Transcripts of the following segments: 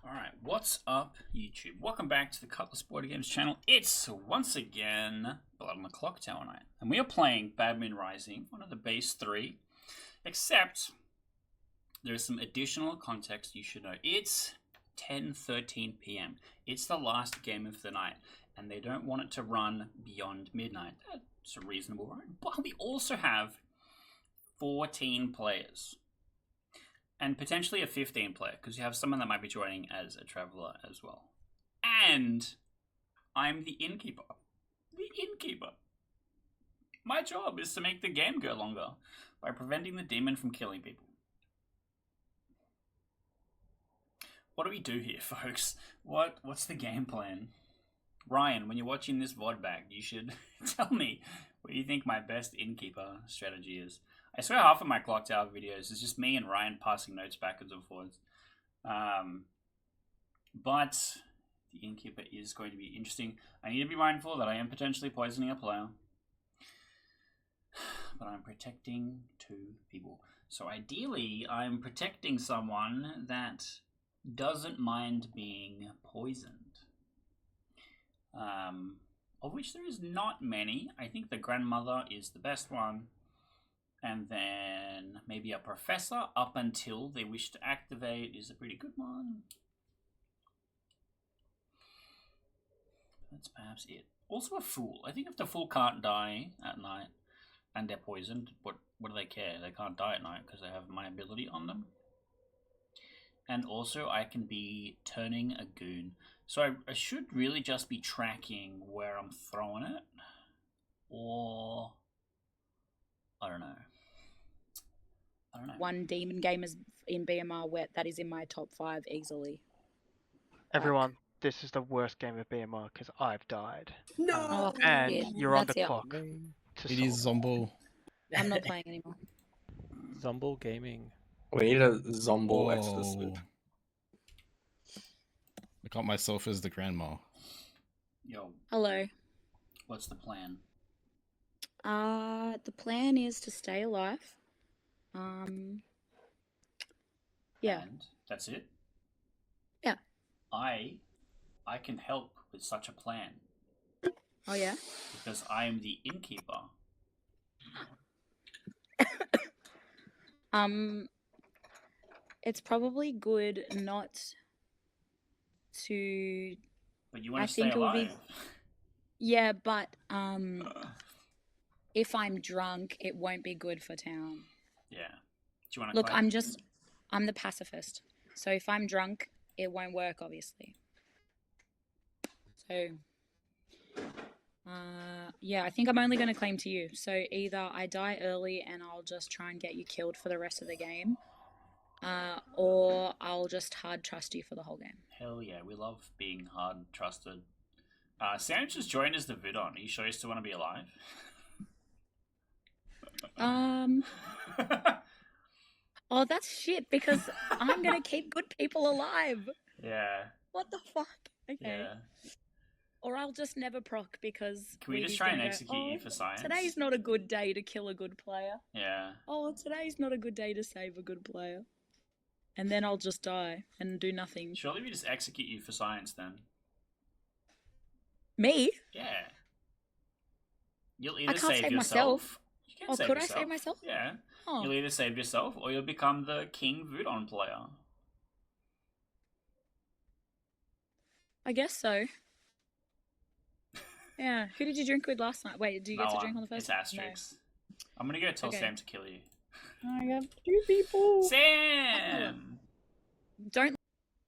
Alright, what's up, YouTube? Welcome back to the Cutlass Board Games channel. It's, once again, Blood on the Clocktower night. And we are playing Bad Moon Rising, one of the base 3. Except, there's some additional context you should know. It's 10:13 p.m. It's the last game of the night. And they don't want it to run beyond midnight. That's a reasonable right. But we also have 14 players. And potentially a 15 player, because you have someone that might be joining as a traveler as well. And I'm the Innkeeper. The Innkeeper. My job is to make the game go longer by preventing the demon from killing people. What do we do here, folks? What's the game plan? Ryan, when you're watching this VOD back, you should tell me what you think my best Innkeeper strategy is. I swear half of my Clocktower videos is just me and Ryan passing notes backwards and forwards. But the Innkeeper is going to be interesting. I need to be mindful that I am potentially poisoning a player. But I'm protecting 2 people. So ideally, I'm protecting someone that doesn't mind being poisoned. Of which there is not many. I think the grandmother is the best one. And then maybe a professor up until they wish to activate is a pretty good one. That's perhaps it. Also a fool. I think if the fool can't die at night and they're poisoned, what do they care? They can't die at night because they have my ability on them. And also I can be turning a goon. So I should really just be tracking where I'm throwing it. Or I don't know. One demon game is in BMR where that is in my top 5 easily. Everyone, this is the worst game of BMR because I've died. No! Oh, And yeah, you're on the that's it. clock. It is Zombo. I'm not playing anymore. Zombo Gaming. We need a Zombo explicit. Whoa. I got myself as the grandma. Yo, Hello. what's the plan? The plan is to stay alive. Yeah. And that's it? Yeah. I can help with such a plan. Oh yeah. Because I am the Innkeeper. It's probably good not to. But you want I to stay think it would be- alive. Yeah, but if I'm drunk, it won't be good for town. Yeah. Do you want to Look, I'm the pacifist. So if I'm drunk, it won't work, obviously. So, yeah, I think I'm only going to claim to you. So either I die early and I'll just try and get you killed for the rest of the game, or I'll just hard trust you for the whole game. Hell yeah, we love being hard trusted. Sandwich just joined as the Vidon. Are you sure you still want to be alive? Oh, that's shit, because I'm going to keep good people alive. Yeah. What the fuck? Okay. Yeah. Or I'll just never proc because... Can we just Weedy's try and gonna go, execute you for science? Today's not a good day to kill a good player. Yeah. Oh, today's not a good day to save a good player. And then I'll just die and do nothing. Surely we just execute you for science then. Me? Yeah. You'll I either can't save save yourself. myself. You can Oh, save could I yourself. save myself? Yeah. Oh. You'll either save yourself or you'll become the King Vudon player. I guess so. Yeah. Who did you drink with last night? Wait, do you get to drink on the first It's one? Asterix. I'm gonna go tell Okay. Sam to kill you. No. I got 2 people. Sam! Don't.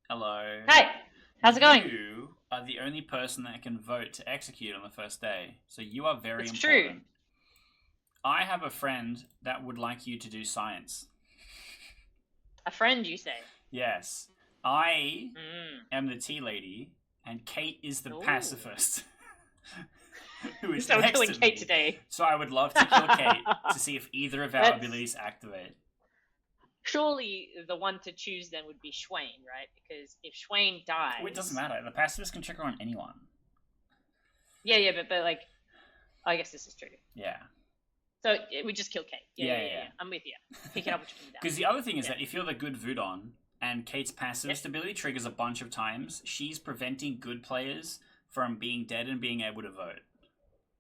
Hello. Hey, how's it going? You are the only person that can vote to execute on the first day. So you are very It's important. true. I have a friend that would like you to do science. A friend, you say? Yes. I Mm. am the tea lady, and Kate is the Ooh. pacifist. Who is So we're next killing to Kate me. today. So I would love to kill Kate to see if either of our That's- abilities activate. Surely the one to choose then would be Schwain, right? Because if Schwain dies... Oh, it doesn't matter. The pacifist can trigger on anyone. Yeah, but like... I guess this is true. Yeah. So we just kill Kate. Yeah. I'm with you. Pick it up what you're putting down. Because the other thing is that if you're the good Vudon and Kate's pacifist ability triggers a bunch of times. She's preventing good players from being dead and being able to vote.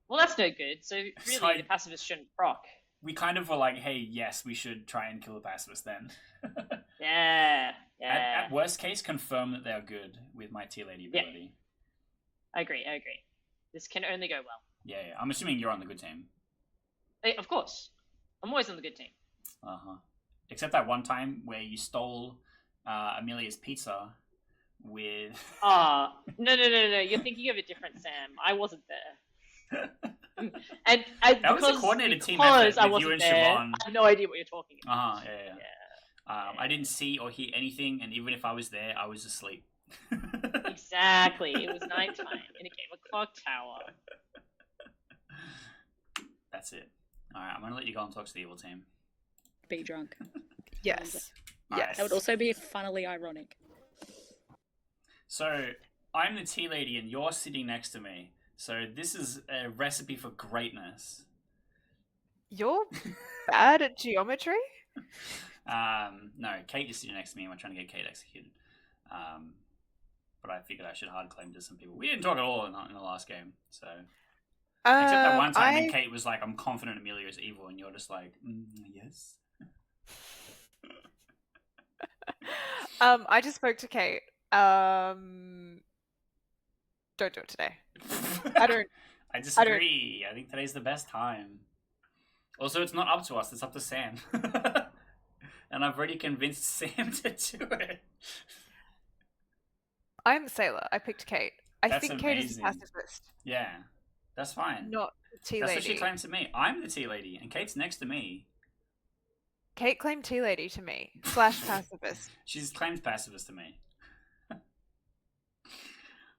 Well, that's no good. So really, So the pacifist shouldn't proc. we kind of were like, hey, yes, we should try and kill the pacifist then. Yeah. At worst case, confirm that they're good with my Tea Lady ability. I agree. This can only go well. Yeah. I'm assuming you're on the good team. Of course. I'm always on the good team. Uh-huh. Except that one time where you stole Amelia's pizza with... No. You're thinking of a different Sam. I wasn't there. and that was a coordinated team effort I with wasn't you and there, Siobhan. I have no idea what you're talking about. Uh-huh, yeah. I didn't see or hear anything, and even if I was there, I was asleep. Exactly. It was nighttime in a game of Clocktower. That's it. Alright, I'm going to let you go and talk to the evil team. Be drunk. Yes. Alright. That would also be funnily ironic. So, I'm the tea lady and you're sitting next to me. So, this is a recipe for greatness. You're bad at geometry? No, Kate is sitting next to me and we're trying to get Kate executed. But I figured I should hard claim to some people. We didn't talk at all in the last game, so... Except that one time when Kate was like, I'm confident Amelia is evil, and you're just like, yes. I just spoke to Kate. Don't do it today. I don't. I disagree. I think today's the best time. Also, it's not up to us, it's up to Sam. And I've already convinced Sam to do it. I'm the sailor. I picked Kate. I That's think Kate is the amazing. pacifist, Yeah, that's fine. not the tea That's lady. what she claims to me. I'm the tea lady, and Kate's next to me. Kate claimed tea lady to me / pacifist. She's claimed pacifist to me.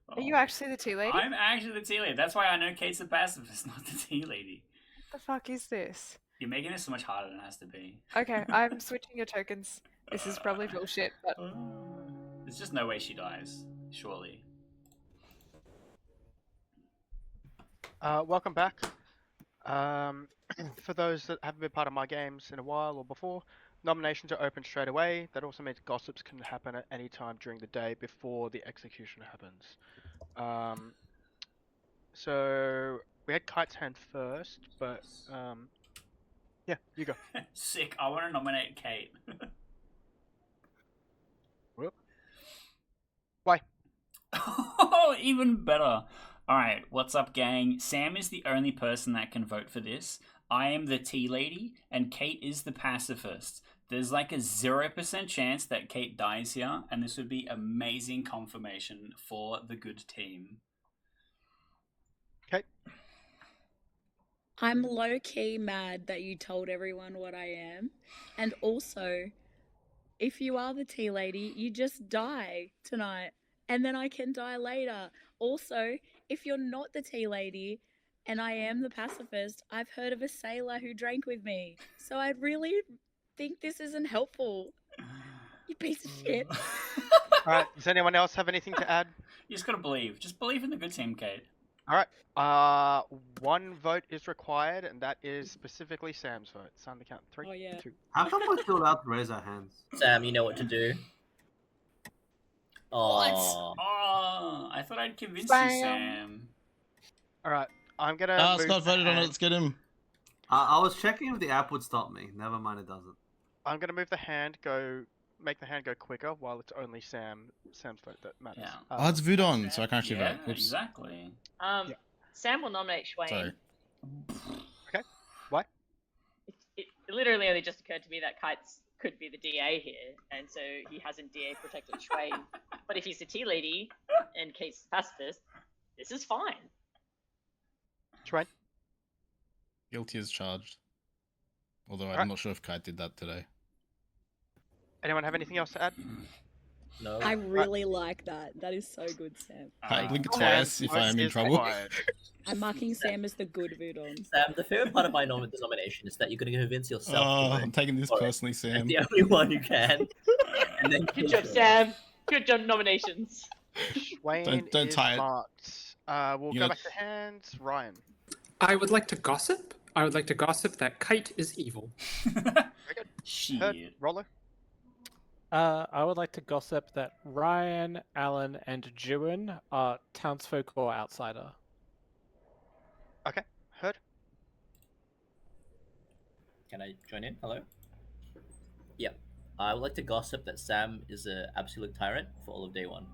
Are you actually the tea lady? I'm actually the tea lady. That's why I know Kate's the pacifist, not the tea lady. What the fuck is this? You're making this so much harder than it has to be. Okay, I'm switching your tokens. This is probably bullshit, but There's just no way she dies, surely. Welcome back. For those that haven't been part of my games in a while or before, nominations are open straight away. That also means gossips can happen at any time during the day before the execution happens. So we had Kite's hand first, but yeah, you go. Sick. I want to nominate Kate. Whoop. Why? Oh, even better. Alright, what's up, gang? Sam is the only person that can vote for this. I am the tea lady, and Kate is the pacifist. There's like a 0% chance that Kate dies here, and this would be amazing confirmation for the good team. Okay. I'm low-key mad that you told everyone what I am. And also, if you are the tea lady, you just die tonight. And then I can die later. Also, if you're not the tea lady and I am the pacifist, I've heard of a sailor who drank with me. So I really think this isn't helpful. You piece of shit. Alright, does anyone else have anything to add? You just gotta believe. Just believe in the good team, Kate. Alright, one vote is required, and that is specifically Sam's vote. It's on the count. 3, Oh, yeah. 2. How come we're still allowed to raise our hands? Sam, you know what to do. What? Aww. Oh, I thought I'd convince you, Sam. Alright, I'm gonna. Ah, move Scott the voted on it. hand- Let's get him. I was checking if the app would stop me. Never mind, it doesn't. I'm gonna move the hand. Make the hand go quicker while it's only Sam's vote that matters. Yeah. Oh, it's Vudon, so I can actually Yeah, vote. Whoops. exactly. Sam will nominate Swain. Sorry. Why? It literally only just occurred to me that Kites could be the DA here, and so he hasn't DA protected Swain. But if he's the tea lady and Kate's pacifist, this is fine. Swain? Guilty as charged. Although I'm Alright. not sure if Kite did that today. Anyone have anything else to add? No. I really like that. That is so good, Sam. Kite, blink Hand twice if I am in is trouble. required. I'm marking Sam as the good Vudon. Sam, the favorite part of my nomination is that you're going to convince yourself Oh, to I'm vote taking this for it. personally, as Sam. the only one who can. And then Good job, Sam. Good job, nominations. Swain Don't is tie it. marked. We'll You go know- back to hands. Ryan. I would like to gossip. I would like to gossip that Kite is evil. Very good. Shit. Heard. Roller. I would like to gossip that Ryan, Alan, and Jewin are townsfolk or outsider. Okay, heard. Can I join in? Hello? Yeah. I would like to gossip that Sam is an absolute tyrant for all of day one.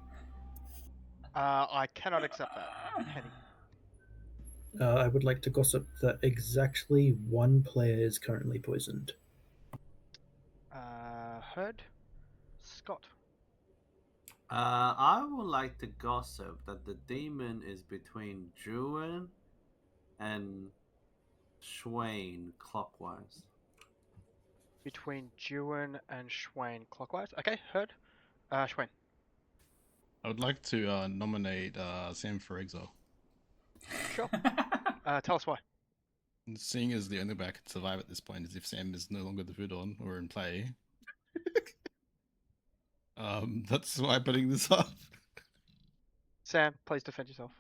I cannot accept that. Penny. I would like to gossip that exactly one player is currently poisoned. Heard. Scott. I would like to gossip that the demon is between Druin and Swain clockwise. Between Jewin and Schwain clockwise. Okay, heard. Schwain. I would like to nominate Sam for exile. Sure. Tell us why. Seeing as the only way I can survive at this point is if Sam is no longer the Voodoo or in play. That's why I'm putting this up. Sam, please defend yourself.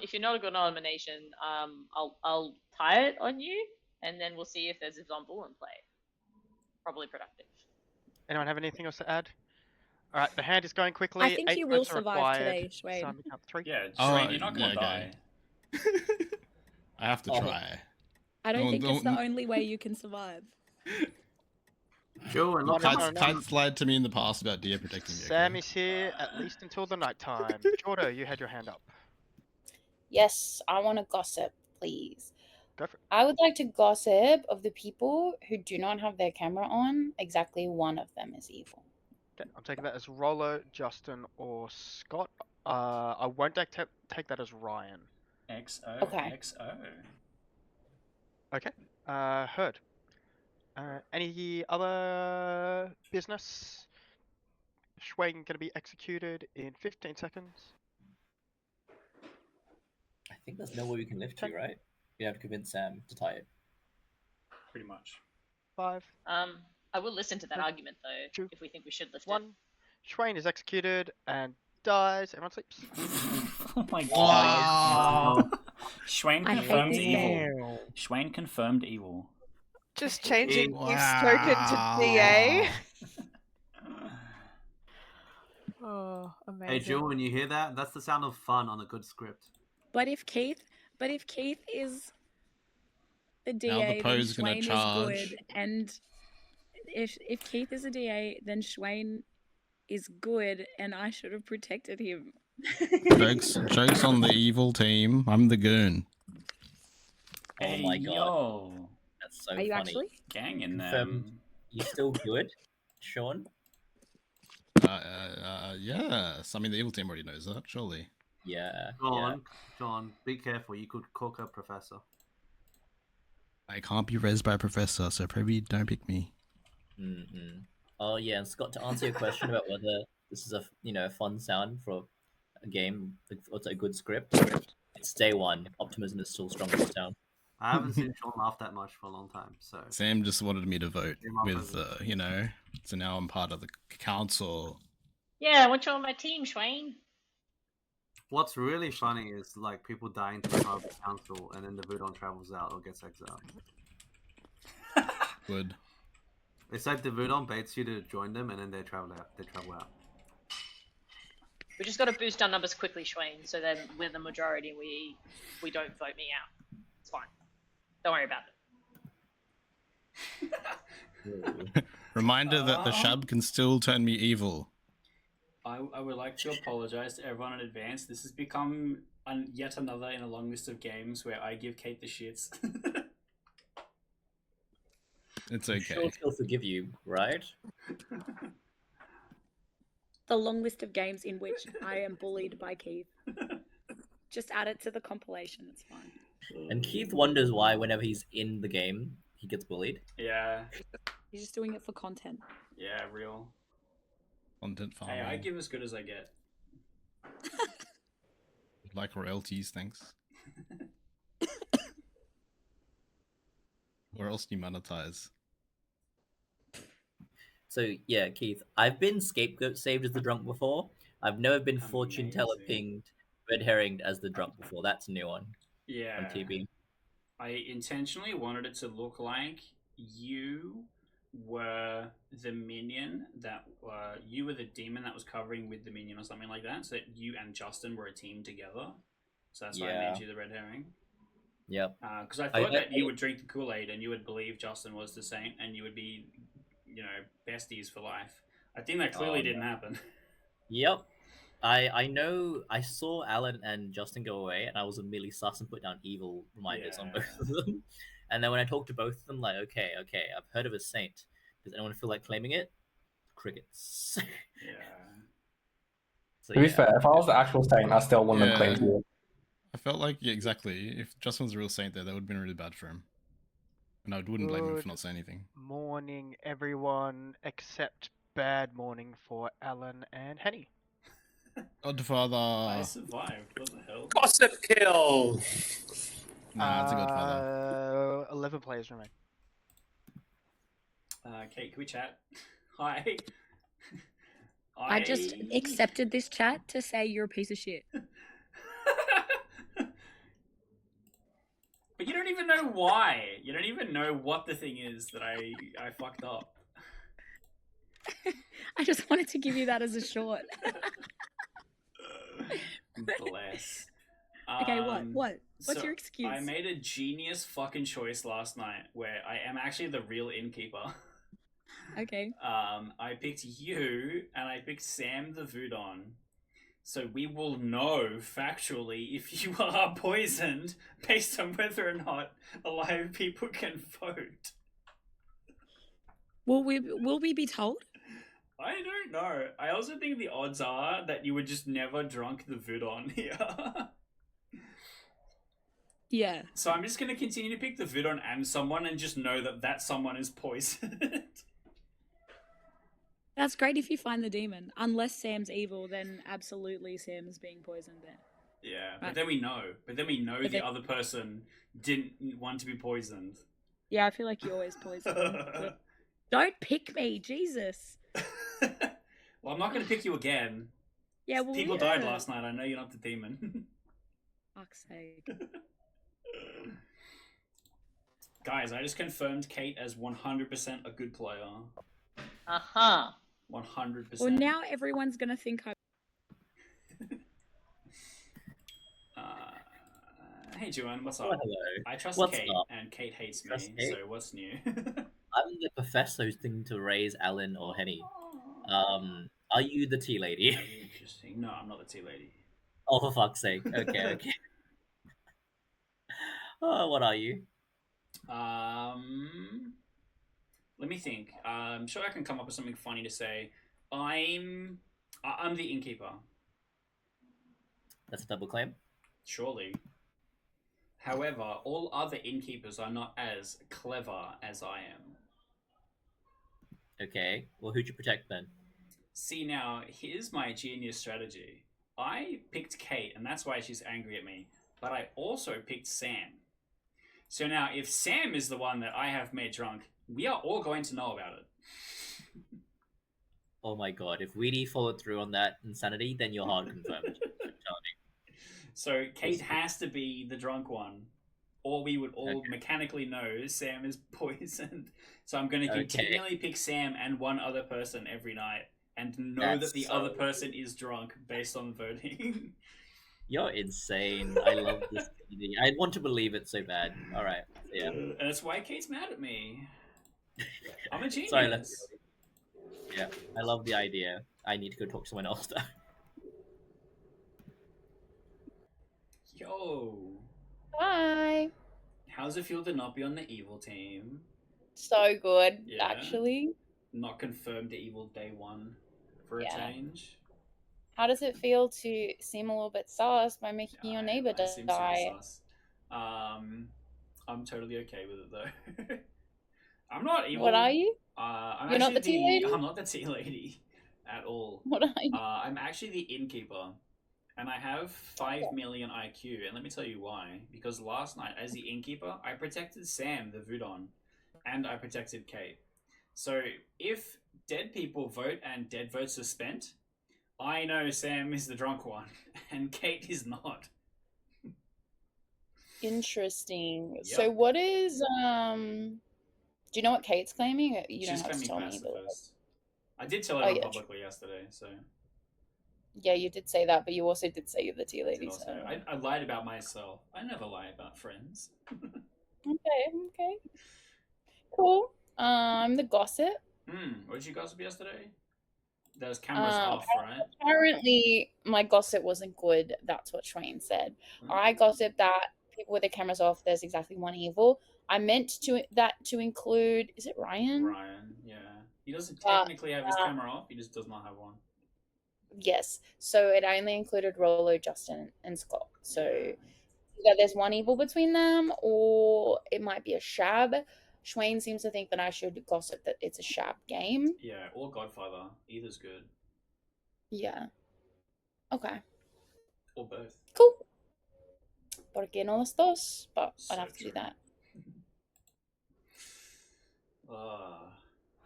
If you're not a good nomination, I'll tie it on you, and then we'll see if there's a Zombull in play. Probably productive. Anyone have anything else to add? All right, the hand is going quickly. I think 8 you will votes are survive required. today, Schwain. Simon, count 3. Yeah, Oh, Shwayne, you're not gonna yeah, die. okay. I have to try. I don't think it's the don't- only way you can survive. Joe, and look Not how enough. much Kite's lied to me in the past about deer protecting me. Sam is here at least until the night time. Jordo, you had your hand up. Yes, I want to gossip, please. Go for it. I would like to gossip of the people who do not have their camera on. Exactly one of them is evil. Okay, I'm taking that as Rollo, Justin, or Scott. I won't take that as Ryan. XO. Okay. XO. Okay. Heard. Any other business? Schwagen going to be executed in 15 seconds. I think there's no way we can lift you, right? You have to convince Sam to tie it. Pretty much. 5. I will listen to that Okay. argument though, Two. if we think we should lift 1. it. Schwain is executed and dies. Everyone sleeps. Oh my Wow. god. Schwain I hate confirmed this evil. Schwain confirmed evil. Just changing Wow. Keith's token to DA. Oh, amazing. Hey, Joe, when you hear that, that's the sound of fun on a good script. But if Keith is the DA, Now the then Poe's gonna Schwain is charge. good, and if Keith is a DA, then Schwain is good, and I should have protected him. Jokes on the evil team. I'm the goon. Oh my god. Yo. That's so Are funny. you actually? Gang in Confirmed. them. You still good, Sean? Yes. I mean, the evil team already knows that, surely. Yeah. John, be careful. You could cook a professor. I can't be raised by a professor, so probably don't pick me. Mm-hmm. Oh yeah, and Scott, to answer your question about whether this is a fun sound for a game, what's a good script? It's day one. Optimism is still strong in this town. I haven't seen Sean laugh that much for a long time, so. Sam just wanted me to vote You're my with, so now I'm part of the council. Yeah, I want you on my team, Schwain. What's really funny is like people dying to the power of the council, and then the Voodoo travels out or gets exiled. Good. It's like the Voodoo baits you to join them, and then they travel out. We just got to boost our numbers quickly, Schwain, so then we're the majority and we don't vote me out. It's fine. Don't worry about it. Reminder that the Shab can still turn me evil. I would like to apologize to everyone in advance. This has become yet another in a long list of games where I give Kate the shits. It's I'm okay. sure she'll forgive you, right? The long list of games in which I am bullied by Keith. Just add it to the compilation. It's fine. And Keith wonders why whenever he's in the game, he gets bullied. Yeah. He's just doing it for content. Yeah, real. Content farming. Hey, I give as good as I get. Like royalties, thanks. Where else do you monetize? So yeah, Keith, I've been scapegoat saved as the drunk before. I've never been fortune teller pinged, red herringed as the drunk before. That's a new one. Yeah. On TV. I intentionally wanted it to look like you were the minion that you were the demon that was covering with the minion or something like that. So that you and Justin were a team together. So that's why I Yeah. made you the red herring. Yep. Because I thought that you would drink the Kool-Aid and you would believe Justin was the saint and you would be, besties for life. I think that clearly didn't happen. Yep. I know. I saw Alan and Justin go away, and I was immediately sus and put down evil reminders on both of them. And then when I talked to both of them, like, okay, I've heard of a saint. Does anyone feel like claiming it? Crickets. Yeah. So, To be fair, if I was the actual saint, I still wouldn't have claimed you. I felt like, exactly. If Justin was a real saint there, that would have been really bad for him. And I wouldn't blame him for not saying anything. Morning, everyone, except bad morning for Alan and Henny. Godfather. I survived. What the hell? Gossip kill. Nah, it's a Godfather. 11 players remain. Kate, can we chat? Hi. I just accepted this chat to say you're a piece of shit. But you don't even know why. You don't even know what the thing is that I fucked up. I just wanted to give you that as a short. Bless. Okay, what? What's so your excuse? I made a genius fucking choice last night where I am actually the real innkeeper. Okay. I picked you and I picked Sam the Voodon. So we will know factually if you are poisoned based on whether or not alive people can vote. Will we be told? I don't know. I also think the odds are that you would just never drunk the Voodon here. Yeah. So I'm just going to continue to pick the Voodon and someone and just know that that someone is poisoned. That's great if you find the demon. Unless Sam's evil, then absolutely Sam's being poisoned there. Yeah, but then we know. But then we know the other person didn't want to be poisoned. Yeah, I feel like you always poison me. Don't pick me, Jesus. Well, I'm not going to pick you again. Yeah, well, People died last night. I know you're not the demon. Fuck's sake. Guys, I just confirmed Kate as 100% a good player. 100%. Well, now everyone's gonna think I. Hey, Juan, what's up? Oh, hello. I trust What's Kate, up? and Kate hates Trust me. Kate? So what's new? I'm the professor who's thinking to raise Alan or Henny. Are you the tea lady? Interesting. No, I'm not the tea lady. Oh, for fuck's sake. Okay. Oh, what are you? Let me think. I'm sure I can come up with something funny to say. I'm the innkeeper. That's a double claim. Surely. However, all other innkeepers are not as clever as I am. Okay. Well, who'd you protect then? See, now, here's my genius strategy. I picked Kate, and that's why she's angry at me. But I also picked Sam. So now, if Sam is the one that I have made drunk, we are all going to know about it. Oh my god, if Weedy followed through on that insanity, then you're hard confirmed. So Kate has to be the drunk one, or we would all mechanically know Sam is poisoned. So I'm going to continually pick Sam and one other person every night, and know that the other person is drunk based on voting. You're insane. I love this. I want to believe it so bad. All right. Yeah. And that's why Kate's mad at me. I'm a genius. Sorry, yeah, I love the idea. I need to go talk to someone else though. Yo. Hi. How's it feel to not be on the evil team? So good, Yeah. actually. Not confirmed to evil day one for a change. How does it feel to seem a little bit sus by making your neighbor I seem die? super sus. I'm totally okay with it though. I'm not evil. What are you? I'm You're not the actually tea lady? I'm not the tea lady at all. What are you? I'm actually the innkeeper, and I have 5 million IQ. And let me tell you why. Because last night, as the innkeeper, I protected Sam the Voodon, and I protected Kate. So if dead people vote and dead votes are spent, I know Sam is the drunk one, and Kate is not. Interesting. Yep. So what is Do you know what Kate's claiming? You She's don't have to claiming tell me. But... pacifist. I did tell Oh, everyone yeah, publicly yesterday, so. Yeah, you did say that, but you also did say you're the tea I lady. did also. So... I lied about myself. I never lie about friends. Okay. Cool. I'm the gossip. What did you gossip yesterday? Those cameras off, right? Apparently, my gossip wasn't good. That's what Swain said. I gossip that people with their cameras off, there's exactly one evil. I meant to include, is it Ryan? Ryan, yeah. He doesn't technically have his camera off. He just does not have one. Yes. So it only included Rollo, Justin, and Scott. So either there's one evil between them, or it might be a shab. Swain seems to think that I should gossip that it's a shab game. Yeah, or Godfather. Either's good. Yeah. Okay. Or both. Cool. ¿Por qué no los dos? But I'd have to do that.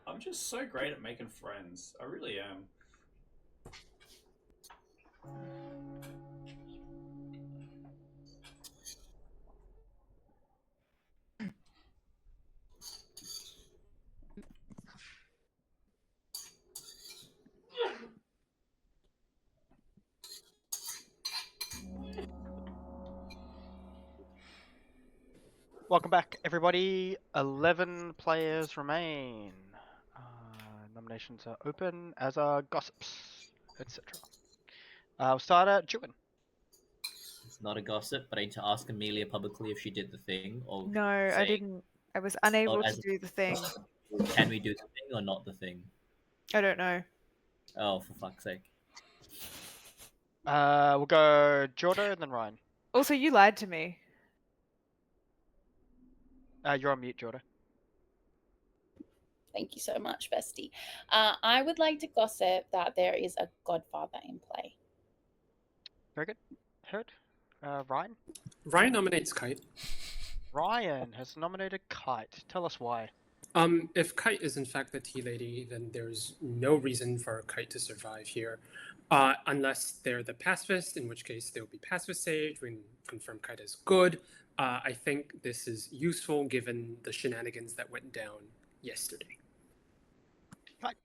I'm just so great at making friends. I really am. Welcome back, everybody. 11 players remain. Nominations are open, as are gossips, etc. We'll start at Juin. It's not a gossip, but I need to ask Amelia publicly if she did the thing. Or No, I didn't. I was unable to do the thing. Can we do the thing or not the thing? I don't know. Oh, for fuck's sake. We'll go Jordo and then Ryan. Also, you lied to me. You're on mute, Jordo. Thank you so much, bestie. I would like to gossip that there is a Godfather in play. Very good. Heard. Ryan? Ryan nominates Kite. Ryan has nominated Kite. Tell us why. If Kite is in fact the tea lady, then there's no reason for Kite to survive here. Unless they're the pacifist, in which case they'll be pacifist sage. We can confirm Kite is good. I think this is useful given the shenanigans that went down yesterday. Kite.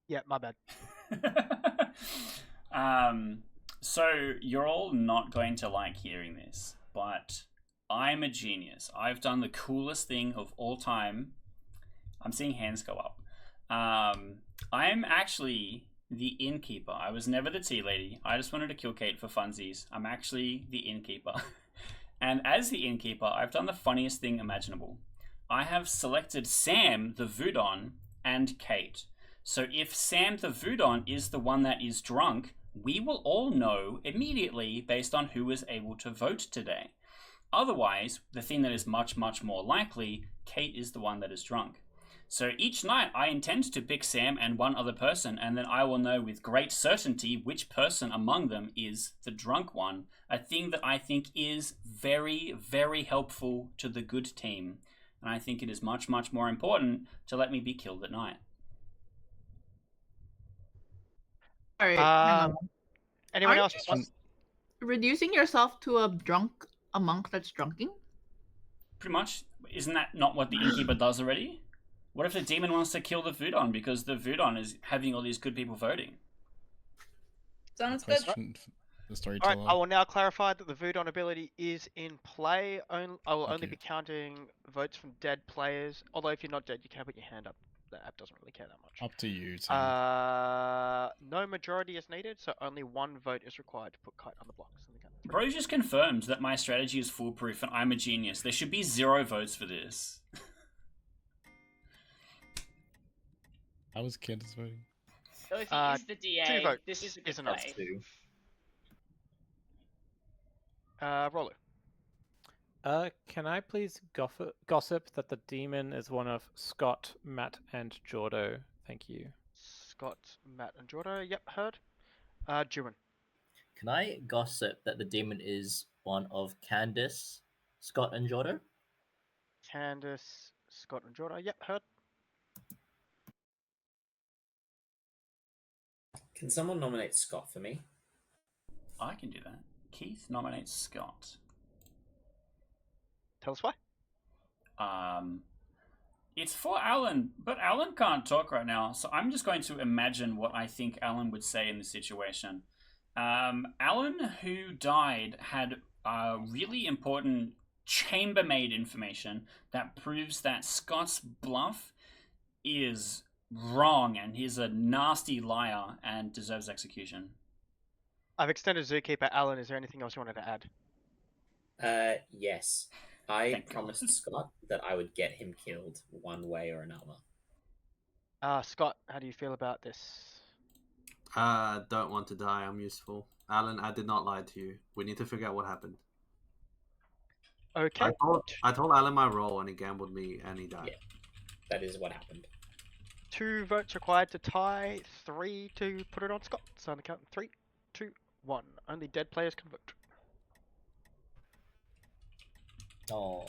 Yeah, my bad. So you're all not going to like hearing this, but I'm a genius. I've done the coolest thing of all time. I'm seeing hands go up. I'm actually the Innkeeper. I was never the tea lady. I just wanted to kill Kate for funsies. I'm actually the Innkeeper. And as the Innkeeper, I've done the funniest thing imaginable. I have selected Sam, the Voodon, and Kate. So if Sam the Voodon is the one that is drunk, we will all know immediately based on who was able to vote today. Otherwise, the thing that is much, much more likely, Kate is the one that is drunk. So each night I intend to pick Sam and one other person, and then I will know with great certainty which person among them is the drunk one. A thing that I think is very, very helpful to the good team. And I think it is much, much more important to let me be killed at night. All right, hang on. Anyone Aren't else? you reducing yourself to a monk that's drunking? Pretty much. Isn't that not what the Innkeeper does already? What if the demon wants to kill the Voodon because the Voodon is having all these good people voting? Sounds good. The storyteller. Alright, I will now clarify that the Voodon ability is in play. I will only be counting votes from dead players. Although if you're not dead, you can put your hand up. The app doesn't really care that much. Up to you, Tim. No majority is needed, so only one vote is required to put Kite on the blocks. Bro just confirmed that my strategy is foolproof and I'm a genius. There should be 0 votes for this. How was Candace voting? So if he is the DA, 2 votes this is a good enough. play. Rollo. Can I please gossip that the demon is one of Scott, Matt, and Jordo? Thank you. Scott, Matt, and Jordo. Yep, heard. Juin. Can I gossip that the demon is one of Candace, Scott, and Jordo? Candace, Scott, and Jordo. Yep, heard. Can someone nominate Scott for me? I can do that. Keith nominates Scott. Tell us why. It's for Alan, but Alan can't talk right now, so I'm just going to imagine what I think Alan would say in this situation. Alan, who died, had really important chambermaid information that proves that Scott's bluff is wrong and he's a nasty liar and deserves execution. I've extended Zookeeper. Alan, is there anything else you wanted to add? Yes. I promised Scott that I would get him killed one way or another. Scott, how do you feel about this? Don't want to die. I'm useful. Alan, I did not lie to you. We need to figure out what happened. Okay. I told Alan my role and he gambled me and he died. Yeah, that is what happened. 2 votes required to tie, 3 to put it on Scott. So on the count of 3, 2, 1. Only dead players can vote. Oh.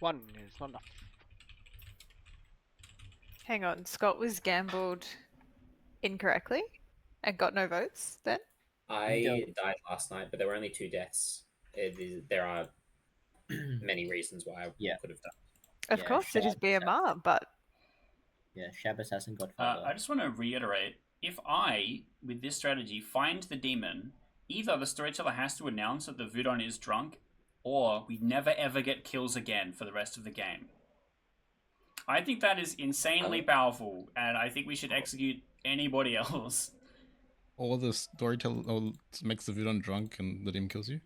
1 is not enough. Hang on, Scott was gambled incorrectly and got no votes then? I died last night, but there were only 2 deaths. There are many reasons why I could have done. Of course, it is BMR, but... Yeah, Shab Assassin Godfather. I just want to reiterate, if I, with this strategy, find the demon, either the storyteller has to announce that the Vudon is drunk, or we never ever get kills again for the rest of the game. I think that is insanely powerful, and I think we should execute anybody else. Or the storyteller makes the Vudon drunk and the demon kills you?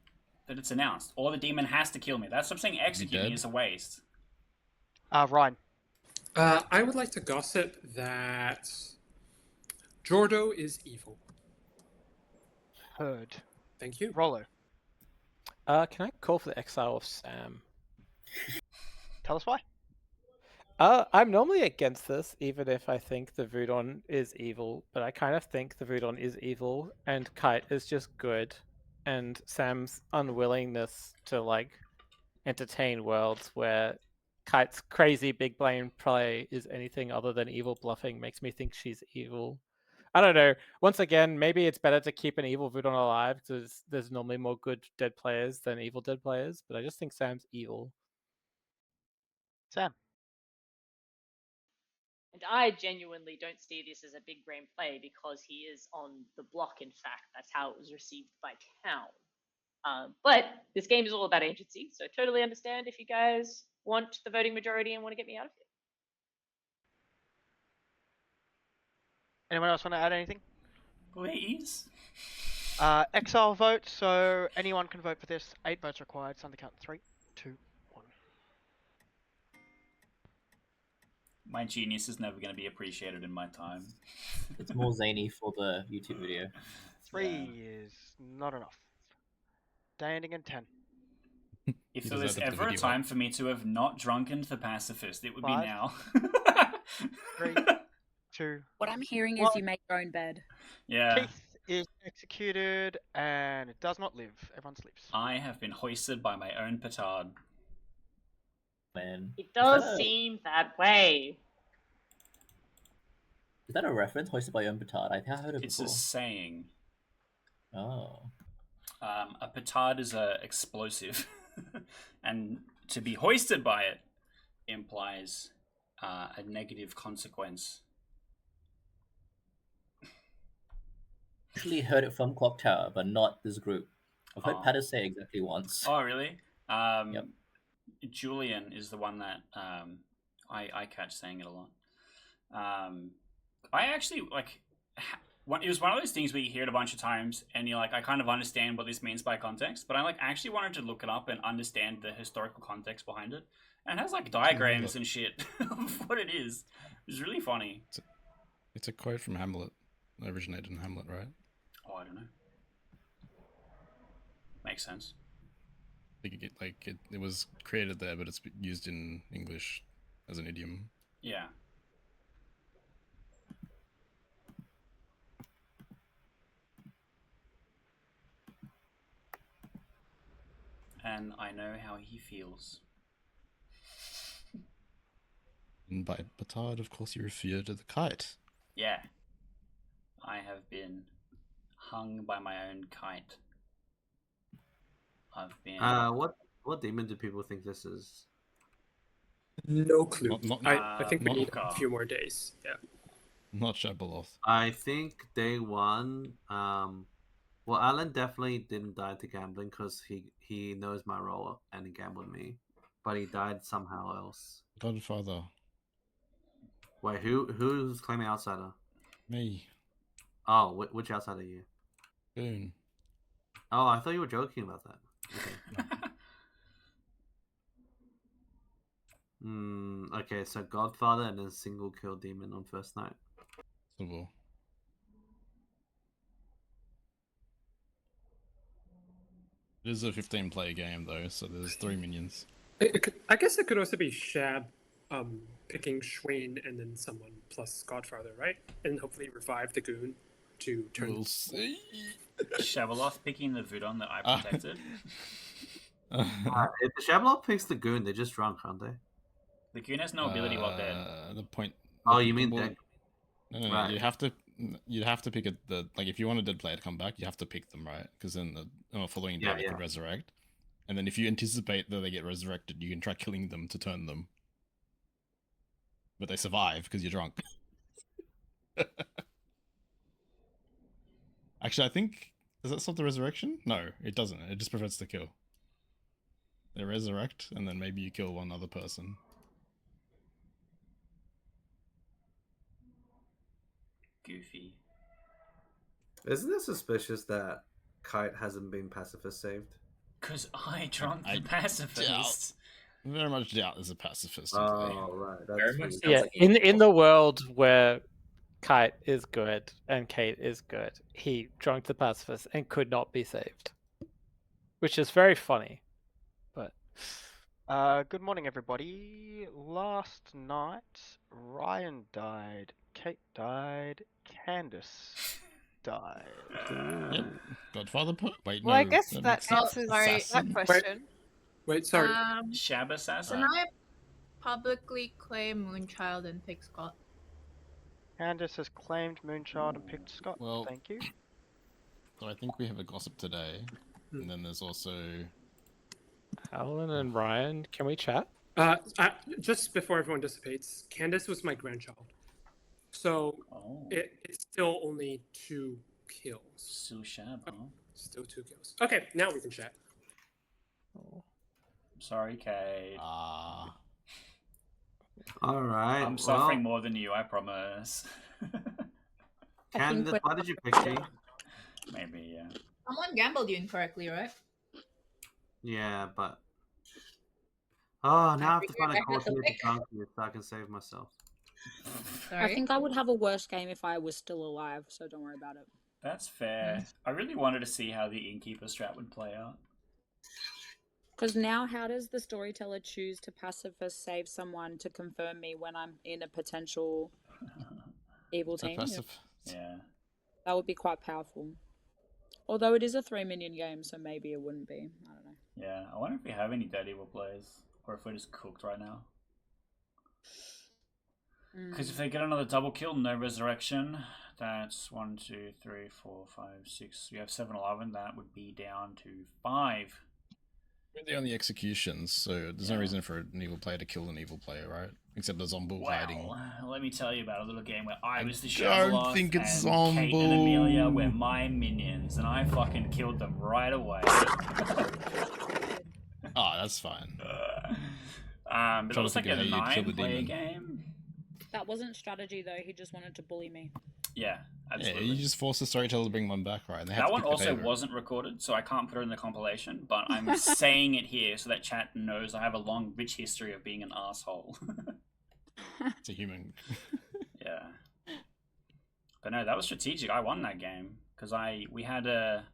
That it's announced. Or the demon has to kill me. That's what I'm saying, executing is a waste. Ryan. I would like to gossip that Jordo is evil. Heard. Thank you. Rollo. Can I call for the exile of Sam? Tell us why. I'm normally against this, even if I think the Vudon is evil, but I kind of think the Vudon is evil, and Kite is just good, and Sam's unwillingness to, like, entertain worlds where Kite's crazy big brain play is anything other than evil bluffing makes me think she's evil. I don't know. Once again, maybe it's better to keep an evil Vudon alive, because there's normally more good dead players than evil dead players, but I just think Sam's evil. Sam. And I genuinely don't see this as a big brain play because he is on the block, in fact. That's how it was received by town. But this game is all about agency, so I totally understand if you guys want the voting majority and want to get me out of here. Anyone else want to add anything? Please. Exile vote, so anyone can vote for this. 8 votes required. So on the count of 3, 2, 1. My genius is never going to be appreciated in my time. It's more zany for the YouTube video. 3 is not enough. Day ending in 10. If there was ever a time for me to have not drunkened the pacifist, it would 5, be now. 3, 2. What I'm hearing is you make your own bed. Yeah. Keith is executed and it does not live. Everyone sleeps. I have been hoisted by my own petard. Man. It does seem that way. Is that a reference? Hoisted by your own petard? I think I heard it It's before. a saying. Oh. A petard is a explosive, and to be hoisted by it implies a negative consequence. Actually heard it from Clocktower, but not this group. I've heard Oh. Patter say it exactly once. Oh, really? Yep. Julian is the one that I catch saying it a lot. I actually like. It was one of those things where you hear it a bunch of times, and you're like, I kind of understand what this means by context, but I like actually wanted to look it up and understand the historical context behind it. And it has like diagrams and shit of what it is. It's really funny. It's a quote from Hamlet. It originated in Hamlet, right? Oh, I don't know. Makes sense. I think it was created there, but it's used in English as an idiom. Yeah. And I know how he feels. And by petard, of course, you refer to the kite. Yeah. I have been hung by my own kite. I've been. What demon do people think this is? No clue. Not- I think we need Mocha. a few more days. Yeah. Not Shabaloth. I think day one. Well, Alan definitely didn't die to gambling because he knows my role and he gambled me, but he died somehow else. Godfather. Wait, who's claiming outsider? Me. Oh, which outsider are you? Boone. Oh, I thought you were joking about that. Okay. Okay, so Godfather and then single kill demon on first night. Civil. It is a 15-player game though, so there's 3 minions. I guess it could also be Shab picking Schwain and then someone plus Godfather, right? And hopefully revive the goon to turn. We'll see. Shabaloth picking the Vudon that I protected. If the Shabaloth picks the goon, they're just drunk, aren't they? The goon has no ability while dead. The point. Oh, you mean dead? No. Right. You'd have to pick like if you want a dead player to come back, you have to pick them, right? Because then the following day they could resurrect, and then if you anticipate that they get resurrected, you can try killing them to turn them. But they survive because you're drunk. Actually, I think does that stop the resurrection? No, it doesn't. It just prevents the kill. They resurrect, and then maybe you kill one other person. Goofy. Isn't it suspicious that Kite hasn't been pacifist saved? Because I drunk the pacifist. Very much doubt there's a pacifist. Oh, right. Very much Yeah, in the world where Kite is good and Kate is good, he drunk the pacifist and could not be saved, which is very funny. But Good morning, everybody. Last night, Ryan died, Kate died, Candace died. Yep. Godfather. Wait, Well, no. I guess that makes answers that assassin. question. Wait, sorry. Shab assassin. Can I publicly claim Moonchild and pick Scott? Candace has claimed Moonchild and picked Scott. Well, thank you. So I think we have a gossip today, and then there's also Alan and Ryan, can we chat? Just before everyone dissipates, Candace was my grandchild, so it's still only 2 kills. Still Shab, huh? Still 2 kills. Okay, now we can chat. I'm sorry, Kate. All right. I'm suffering more than you, I promise. Candace, why did you pick me? Maybe, yeah. Someone gambled you incorrectly, right? Yeah, but now I have to figured find I a had to course to pick. drunk you so I can save myself. I think I would have a worse game if I was still alive, so don't worry about it. That's fair. I really wanted to see how the Innkeeper strat would play out. Because now, how does the storyteller choose to pacifist save someone to confirm me when I'm in a potential evil team? Yeah. That would be quite powerful. Although it is a 3-minion game, so maybe it wouldn't be. I don't know. Yeah, I wonder if we have any dead evil players, or if we're just cooked right now. Because if they get another double kill, no resurrection, that's 1, 2, 3, 4, 5, 6. We have 7, 11. That would be down to 5. They're on the executions, so there's no reason for an evil player to kill an evil player, right? Except a Zombo hiding. Let me tell you about a little game where I was the don't Sherlock think it's and Kate and Zombo. Amelia were my minions, and I fucking killed them right away. Oh, that's fine. But it was like a 9-player game. That wasn't strategy, though. He just wanted to bully me. Yeah, absolutely. Yeah, you just force the storyteller to bring one back, right? And they have That to one pick the also favorite. wasn't recorded, so I can't put it in the compilation, but I'm saying it here so that chat knows I have a long, rich history of being an asshole. It's a human. Yeah. But no, that was strategic. I won that game because we had a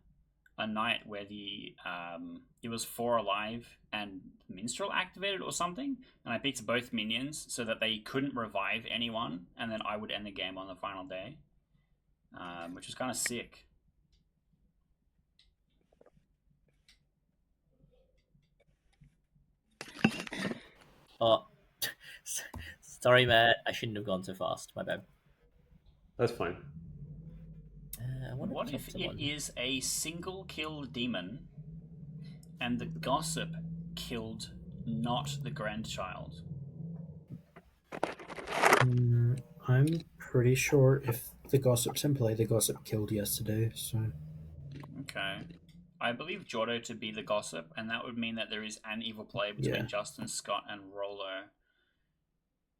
night where it was 4 alive and Minstrel activated or something, and I picked both minions so that they couldn't revive anyone, and then I would end the game on the final day, which was kind of sick. Oh, sorry, Matt. I shouldn't have gone so fast. My bad. That's fine. I wonder what if someone. it is a single kill demon and the gossip killed not the grandchild? I'm pretty sure if the gossip's in play, the gossip killed yesterday, so. Okay. I believe Jordo to be the gossip, and that would mean that there is an evil player between Yeah. Justin, Scott, and Rolo.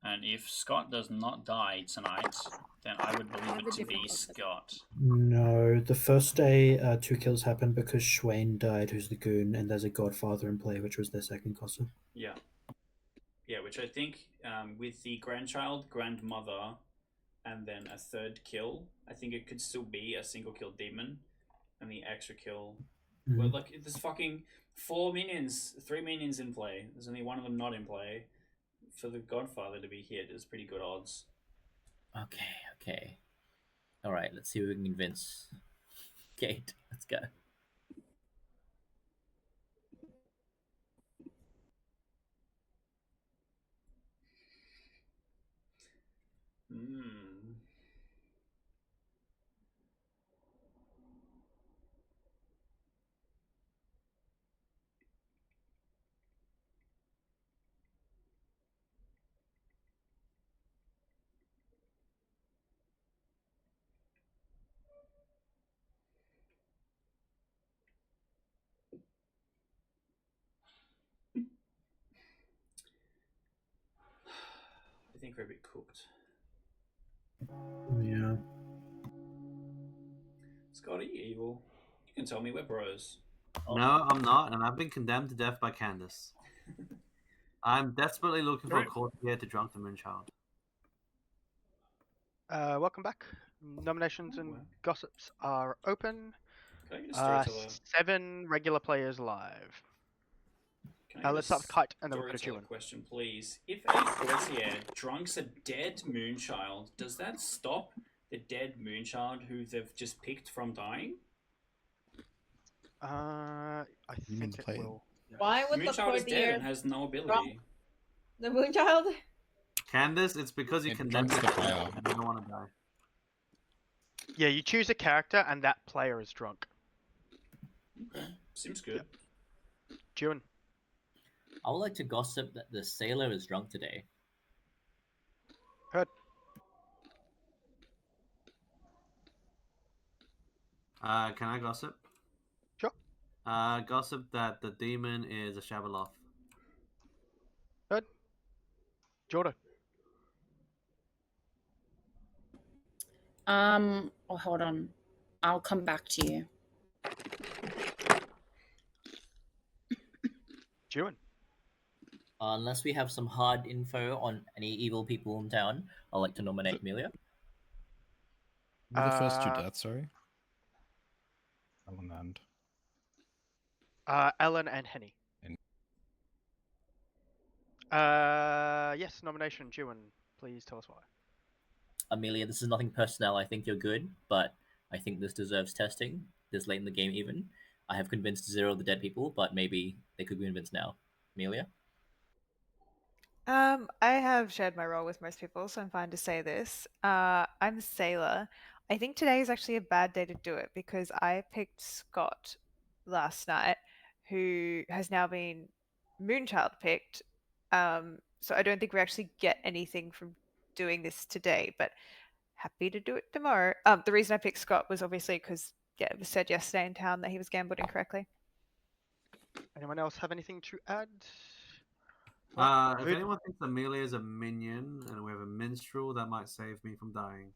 And if Scott does not die tonight, then I would believe it to be Scott. No, the first day 2 kills happened because Schwain died, who's the goon, and there's a godfather in play, which was their second gossip. Yeah. Yeah, which I think with the grandchild, grandmother, and then a third kill, I think it could still be a single kill demon, and the extra kill. Well, look, there's fucking 4 minions, 3 minions in play. There's only one of them not in play. For the Godfather to be hit is pretty good odds. Okay. All right, let's see if we can convince Kate. Let's go. I think we're a bit cooked. Yeah. Scott, are you evil? You can tell me we're bros. No, I'm not, and I've been condemned to death by Candace. I'm desperately looking for a courtier to drunk the Moonchild. Welcome back. Nominations and gossips are open. Can I get a storyteller? 7 regular players live. Can I get Let's start with Kite, and then we'll go to storyteller Chewin. question, please? If a courtier drunks a dead Moonchild, does that stop the dead Moonchild who they've just picked from dying? I think it will. Why would the Moonchild is dead courtier and has no ability. the Moonchild? Candace, it's because you condemned drunks the the player. player. You don't want to die. Yeah, you choose a character, and that player is drunk. Okay, seems good. Chewin. I would like to gossip that the sailor is drunk today. Heard. Can I gossip? Sure. Gossip that the demon is a Shabaloth. Heard. Jordan. Oh, hold on. I'll come back to you. Chewin. Unless we have some hard info on any evil people in town, I'd like to nominate Amelia. Who were the first 2 deaths, sorry? Ellen and... Ellen and Henny. Yes, nomination. Chewin, please tell us why. Amelia, this is nothing personnel. I think you're good, but I think this deserves testing this late in the game even. I have convinced 0 of the dead people, but maybe they could be convinced now. Amelia? I have shared my role with most people, so I'm fine to say this. I'm a sailor. I think today is actually a bad day to do it because I picked Scott last night, who has now been Moonchild picked. So I don't think we actually get anything from doing this today, but happy to do it tomorrow. The reason I picked Scott was obviously because it was said yesterday in town that he was gambled incorrectly. Anyone else have anything to add? If anyone thinks Amelia is a minion and we have a minstrel, that might save me from dying.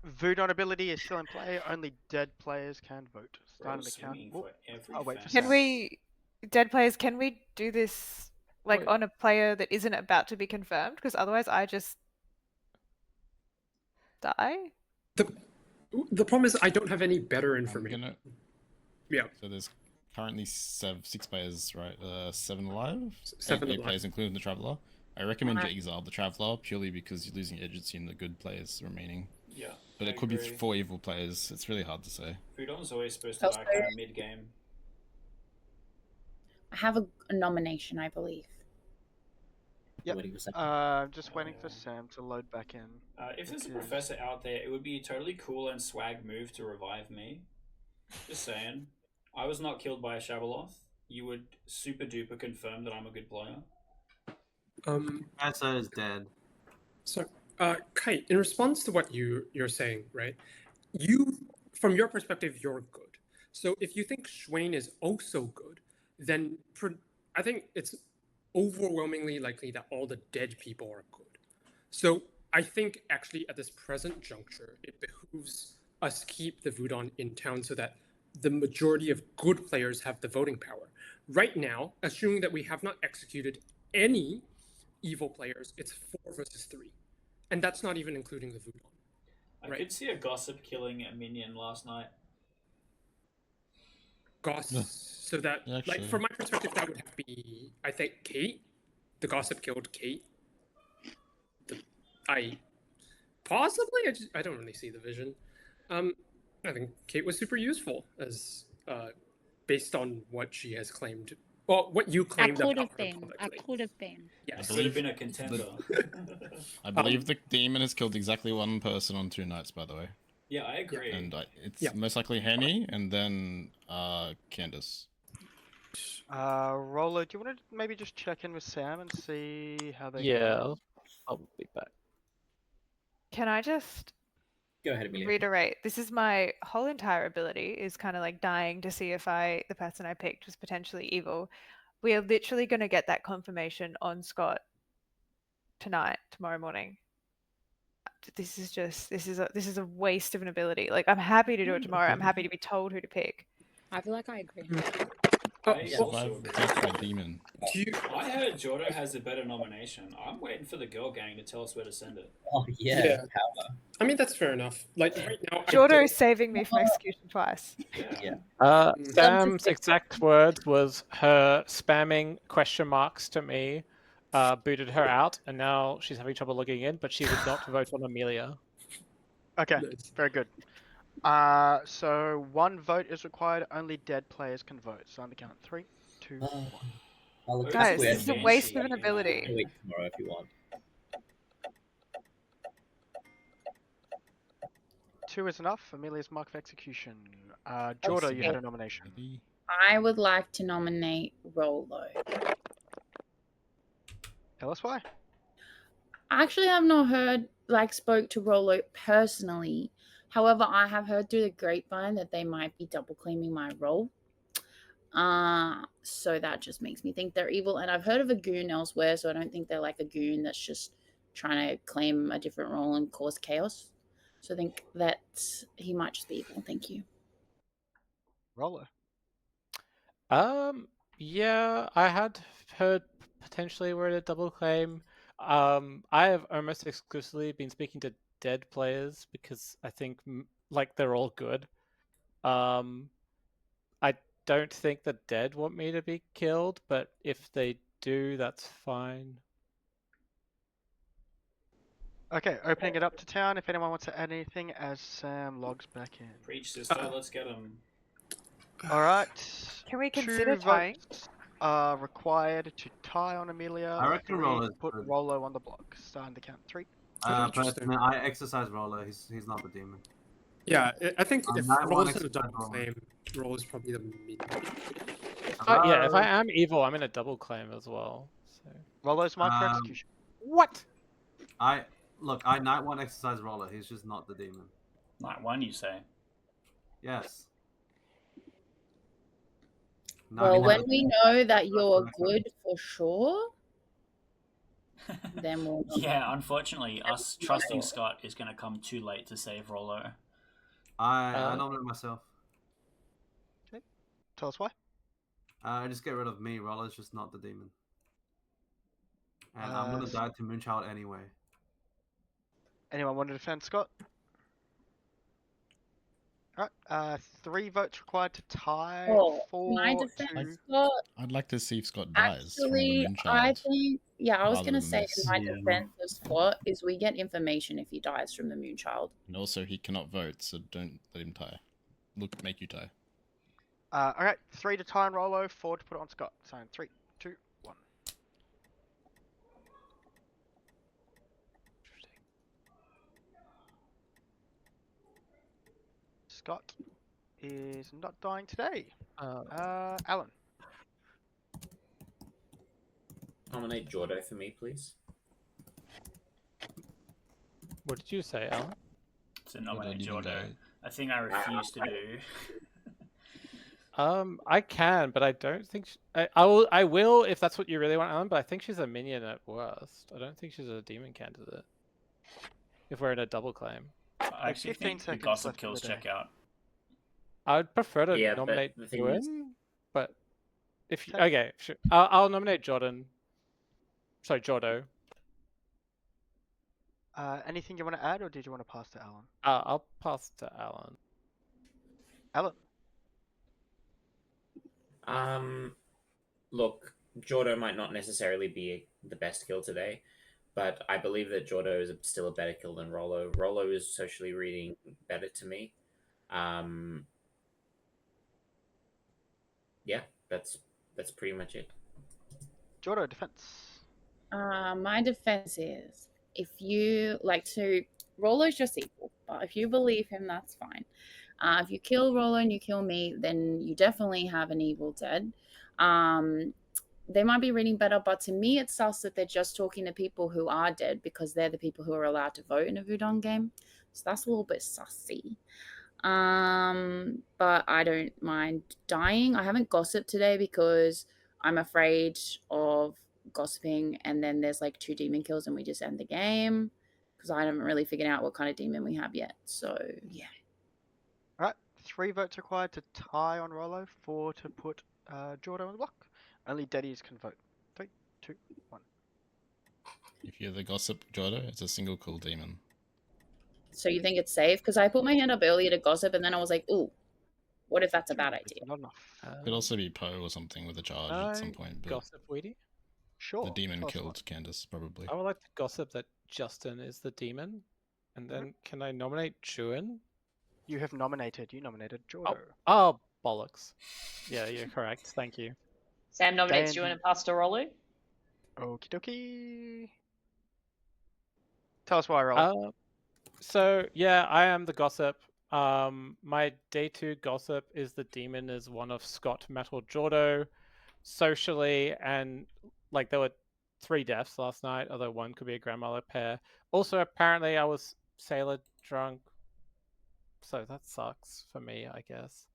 Voodoo ability is still in play. Only dead players can vote. Start an account. Can we, dead players, can we do this like on a player that isn't about to be confirmed? Because otherwise I just die. The problem is I don't have any better information. Yeah. So there's currently 6 players, right? 7 alive? 7 8 alive. players, including the Traveller. I recommend you exile the Traveller purely because you're losing agency in the good players remaining. Yeah, But I it could be agree. 4 evil players. It's really hard to say. Foodon's always supposed to die kind of mid-game. I have a nomination, I believe. Yep. Waiting for Sam. Just waiting for Sam to load back in. If there's a because- professor out there, it would be a totally cool and swag move to revive me. Just saying. I was not killed by a Shabaloth. You would super duper confirm that I'm a good player. Professor is dead. So, Kite, in response to what you're saying, right? From your perspective, you're good. So if you think Swain is also good, then I think it's overwhelmingly likely that all the dead people are good. So I think actually at this present juncture, it behooves us keep the Vudon in town so that the majority of good players have the voting power. Right now, assuming that we have not executed any evil players, it's 4 versus 3. And that's not even including the Vudon. I could see a gossip killing a minion last night. So that, like, from my perspective, that would have to be, I think, Kate. The gossip killed Kate. I don't really see the vision. I think Kate was super useful as based on what she has claimed. Well, what you claimed I could about have her been. I publicly. could have been. Yes. Could have been a contender. I believe the demon has killed exactly one person on 2 nights, by the way. Yeah, I agree. And it's most likely Henny and then Candace. Roller, do you want to maybe just check in with Sam and see how they Yeah, I'll be back. Can I just Go ahead, Amelia. reiterate? This is my whole entire ability is kind of like dying to see if the person I picked was potentially evil. We are literally going to get that confirmation on Scott tomorrow morning. This is a waste of an ability. Like, I'm happy to do it tomorrow. I'm happy to be told who to pick. I feel like I agree. I also Death by demon. I heard Jordo has a better nomination. I'm waiting for the girl gang to tell us where to send it. Oh yeah. I mean, that's fair enough. Like right now, Jordo is saving me from execution twice. Yeah. Sam's exact words was her spamming question marks to me booted her out, and now she's having trouble logging in, but she would not vote on Amelia. Okay, very good. So 1 vote is required. Only dead players can vote. So on the count 3, 2, 1. Guys, this is a waste of an ability. Wait tomorrow if you want. 2 is enough. Amelia's mark of execution. Jordo, you had a nomination. I would like to nominate Rolo. Tell us why. Actually, I've not spoke to Rolo personally. However, I have heard through the grapevine that they might be double claiming my role. So that just makes me think they're evil. And I've heard of a goon elsewhere, so I don't think they're like a goon that's just trying to claim a different role and cause chaos. So I think that he might just be evil. Thank you. Roller. Yeah, I had heard potentially we're at a double claim. I have almost exclusively been speaking to dead players because I think like they're all good. I don't think the dead want me to be killed, but if they do, that's fine. Okay, opening it up to town. If anyone wants to add anything as Sam logs back in. Preach, sister. Let's get him. All right. Can we 2 consider tying? votes are required to tie on Amelia. I reckon 3 Roller's put good. Rolo on the block. Starting to count 3. Personally, I exercise Roller. He's not the demon. Yeah, I think if Night one Rolo's in a exercise double Roller. claim, Rolo is probably the mid. Yeah, if I am evil, I'm in a double claim as well. So. Rolo's marked for execution. What? I night 1 exercise Roller. He's just not the demon. Night 1, you say? Yes. Well, when we know that you're good for sure, then we'll. Yeah, unfortunately, us trusting Scott is going to come too late to save Rollo. I nominate myself. Okay. Tell us why. I just get rid of me. Roller's just not the demon. And I'm gonna die to Moonchild anyway. Anyone want to defend Scott? Alright, 3 votes required to tie. Oh, 4 can I defend to... Scott? I'd like to see if Scott dies Actually, from the I Moonchild. think, I was rather going to than say this. in my defense of Scott is we get information if he dies from the Moonchild. And also, he cannot vote, so don't let him tie. Make you tie. Alright, 3 to tie on Rolo, 4 to put it on Scott. So 3, 2, 1. Scott is not dying today. Alan. Nominate Jordo for me, please. What did you say, Alan? To nominate Jordo. I think I refuse to do. I can, but I don't think I will if that's what you really want, Alan. But I think she's a minion at worst. I don't think she's a demon candidate. If we're in a double claim, I actually think the gossip kills check out. I would prefer to Yeah, but nominate the thing is- Quinn, but if you, okay, sure. I'll nominate Jordan. Sorry, Jordo. Anything you want to add, or did you want to pass to Alan? I'll pass to Alan. Alan. Look, Jordo might not necessarily be the best kill today, but I believe that Jordo is still a better kill than Rollo. Rollo is socially reading better to me. Yeah, that's pretty much it. Jordo, defense. My defense is if you like to, Rollo's just equal, but if you believe him, that's fine. If you kill Rollo and you kill me, then you definitely have an evil dead. They might be reading better, but to me, it's sus that they're just talking to people who are dead because they're the people who are allowed to vote in a Voodoo game. So that's a little bit sussy. But I don't mind dying. I haven't gossiped today because I'm afraid of gossiping, and then there's like 2 demon kills and we just end the game because I haven't really figured out what kind of demon we have yet. So yeah. All right, 3 votes required to tie on Rollo, 4 to put Jordo on the block. Only daddies can vote. 3, 2, 1. If you're the gossip Jordo, it's a single kill demon. So you think it's safe? Because I put my hand up earlier to gossip, and then I was like, ooh, what if that's a bad idea? Could also be Poe or something with a charge at some point. But Gossip Weedy? Sure. the demon killed Candace, probably. I would like to gossip that Justin is the demon. And then can I nominate Juin? You have nominated. You nominated Jordo. Oh, bollocks. Yeah, you're correct. Thank you. Sam nominates you and Pastor Rollo. Okie dokie. Tell us why, Rollo. So yeah, I am the gossip. My day 2 gossip is the demon is one of Scott, Matt, or Jordo. Socially, and like there were 3 deaths last night, although 1 could be a grandmother pair. Also, apparently I was sailor drunk, so that sucks for me, I guess.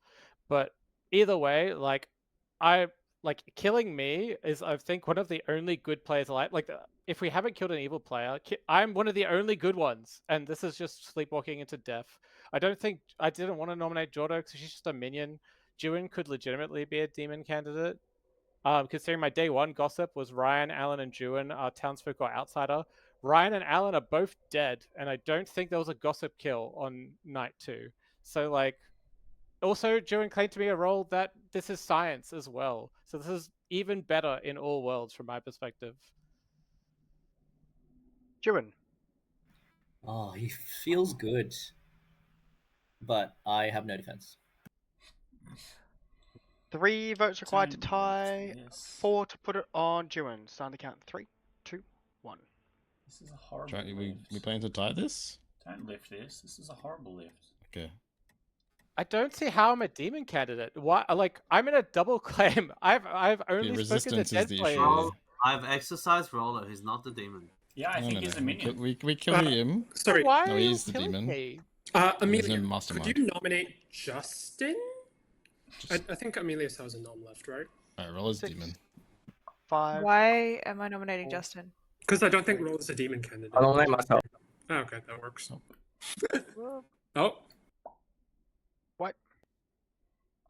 But either way, like killing me is, I think, one of the only good players alive. Like, if we haven't killed an evil player, I'm one of the only good ones, and this is just sleepwalking into death. I didn't want to nominate Jordo because she's just a minion. Juin could legitimately be a demon candidate. Considering my day 1 gossip was Ryan, Alan, and Juin are townsfolk or outsider. Ryan and Alan are both dead, and I don't think there was a gossip kill on night 2. So, like, also, Juin claimed to me a role that this is science as well. So this is even better in all worlds from my perspective. Juin. Oh, he feels good. But I have no defense. 3 votes required to tie, 4 to put it on Juin. Starting the count. 3, 2, 1. This is a horrible we plan to tie this? Don't lift this. This is a horrible lift. Okay. I don't see how I'm a demon candidate. Why? Like, I'm in a double claim. I've only spoken to dead players. I've exercised Rollo. He's not the demon. Yeah, I think he's a minion. We kill him. Sorry. Why no, are you he's the killing demon. me? Amelia, no mastermind. could you nominate Justin? I think Amelia still has a nom left, right? Alright, Rollo's demon. 5. Why am I nominating Justin? Because I don't think Roll is a demon candidate. I'll nominate myself. Oh, okay, that works. Oh. What?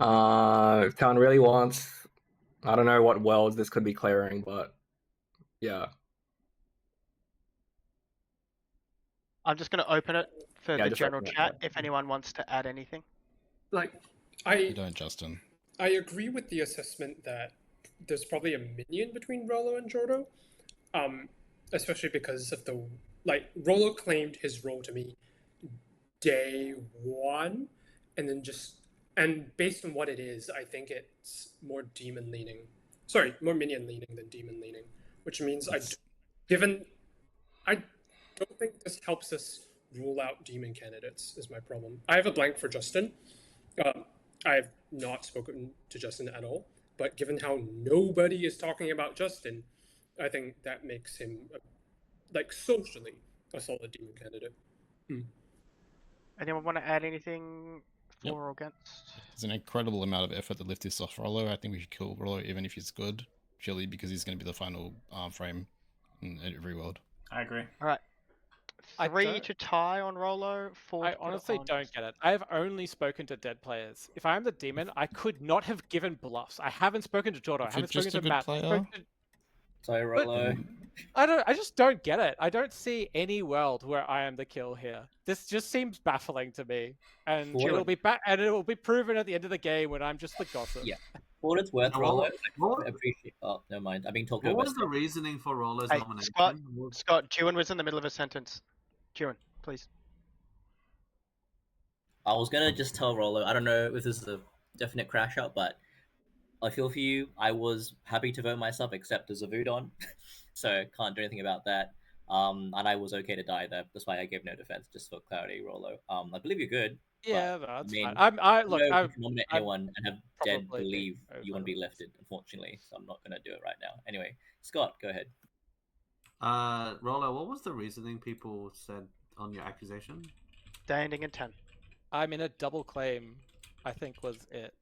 If Town really wants, I don't know what worlds this could be clearing, but yeah. I'm just going to open it for Yeah, the just general open it, chat if anyone wants to add anything. Like, You don't, Justin. I agree with the assessment that there's probably a minion between Rollo and Jordo, especially because of the, like, Rollo claimed his role to me day 1, and then and based on what it is, I think it's more demon leaning. Sorry, more minion leaning than demon leaning, which means I don't think this helps us rule out demon candidates is my problem. I have a blank for Justin. I have not spoken to Justin at all, but given how nobody is talking about Justin, I think that makes him, like, socially, a solid demon candidate. Anyone want to add anything for Yep. or against? It's an incredible amount of effort to lift this off Rollo. I think we should kill Rollo even if he's good, purely because he's going to be the final frame in every world. I agree. All right. 3 to tie on Rollo, 4 I to put it honestly on don't get it. I have only spoken to dead players. If I am the demon, I could not have given bluffs. I haven't spoken to Jordo. I If haven't you're spoken just a to good Matt. player, Sorry, Rollo. I just don't get it. I don't see any world where I am the kill here. This just seems baffling to me, and What- it will be proven at the end of the game when I'm just the gossip. Yeah. For what it's worth, Now, Rollo, what- I appreciate. Oh, never mind. I've been talking What about was the reasoning for Rollo's Hey, nomination? Scott, Ewan was in the middle of a sentence. Ewan, please. I was gonna just tell Rollo. I don't know if this is a definite crash out, but I feel for you. I was happy to vote myself, except as a Voodon, so can't do anything about that. And I was okay to die there. That's why I gave no defense, just for clarity, Rollo. I believe you're good. Yeah, but, that's I mean, fine. I don't know if you can nominate I'm anyone and have dead probably believe being you want to be lifted, unfortunately. So I'm not gonna do it right now. Anyway, Scott, go ahead. Rollo, what was the reasoning people said on your accusation? Standing in 10. I'm in a double claim, I think was it.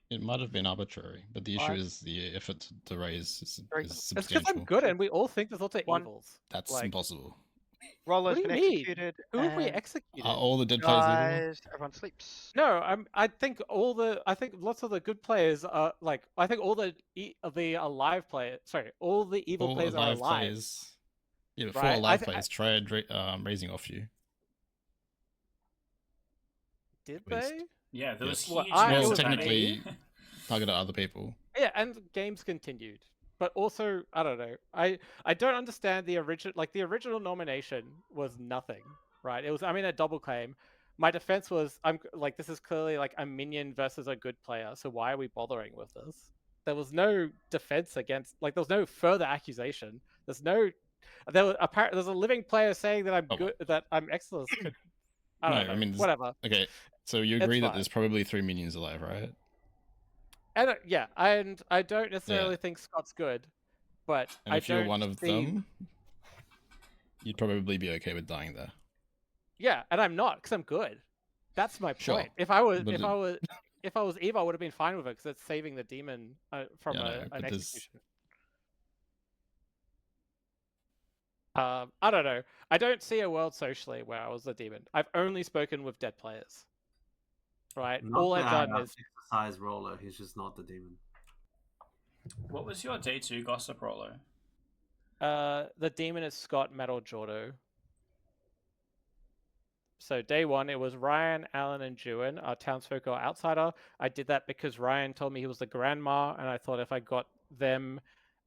it might have been arbitrary, but the issue One. is the effort to raise is It's because substantial. I'm good and we all think there's lots of One. evils. That's Like, impossible. Rollo's what do been you mean? executed. Who have we and executed? Are all the dead players evil? Guys, everyone sleeps. No, I think lots of the good players are like. I think all the alive players. Sorry, all the evil All players are alive alive. players. Yeah, but Right? four I alive thi- players tried raising off you. Did Waste. they? Yeah, there was Yes. Well, huge I- it amounts was of technically panic. targeted other people. Yeah, and games continued. But also, I don't know. I don't understand the original. Like the original nomination was nothing, right? It was. I mean, a double claim. My defense was, this is clearly like a minion versus a good player. So why are we bothering with this? There was no defense against. Like, there was no further accusation. There's a living player saying that I'm good, that I'm excellent. I don't know. I mean, Whatever. Okay, so you It's agree that fine. there's probably 3 minions alive, right? And yeah, and I don't necessarily think Scott's good, but And I if you're don't one of see... them, you'd probably be okay with dying there. Yeah, and I'm not because I'm good. That's my Sure, point. If I was but evil, I would have been fine with it because it's saving the demon from Yeah, no, an but there's- execution. I don't know. I don't see a world socially where I was the demon. I've only spoken with dead players. Right? Not All that I've done is exercise Rollo. He's just not the demon. What was your day 2 gossip, Rollo? the demon is Scott, Matt, or Jordo. So day 1, it was Ryan, Alan, and Juan, our townsfolk or outsider. I did that because Ryan told me he was the grandma, and I thought if I got them,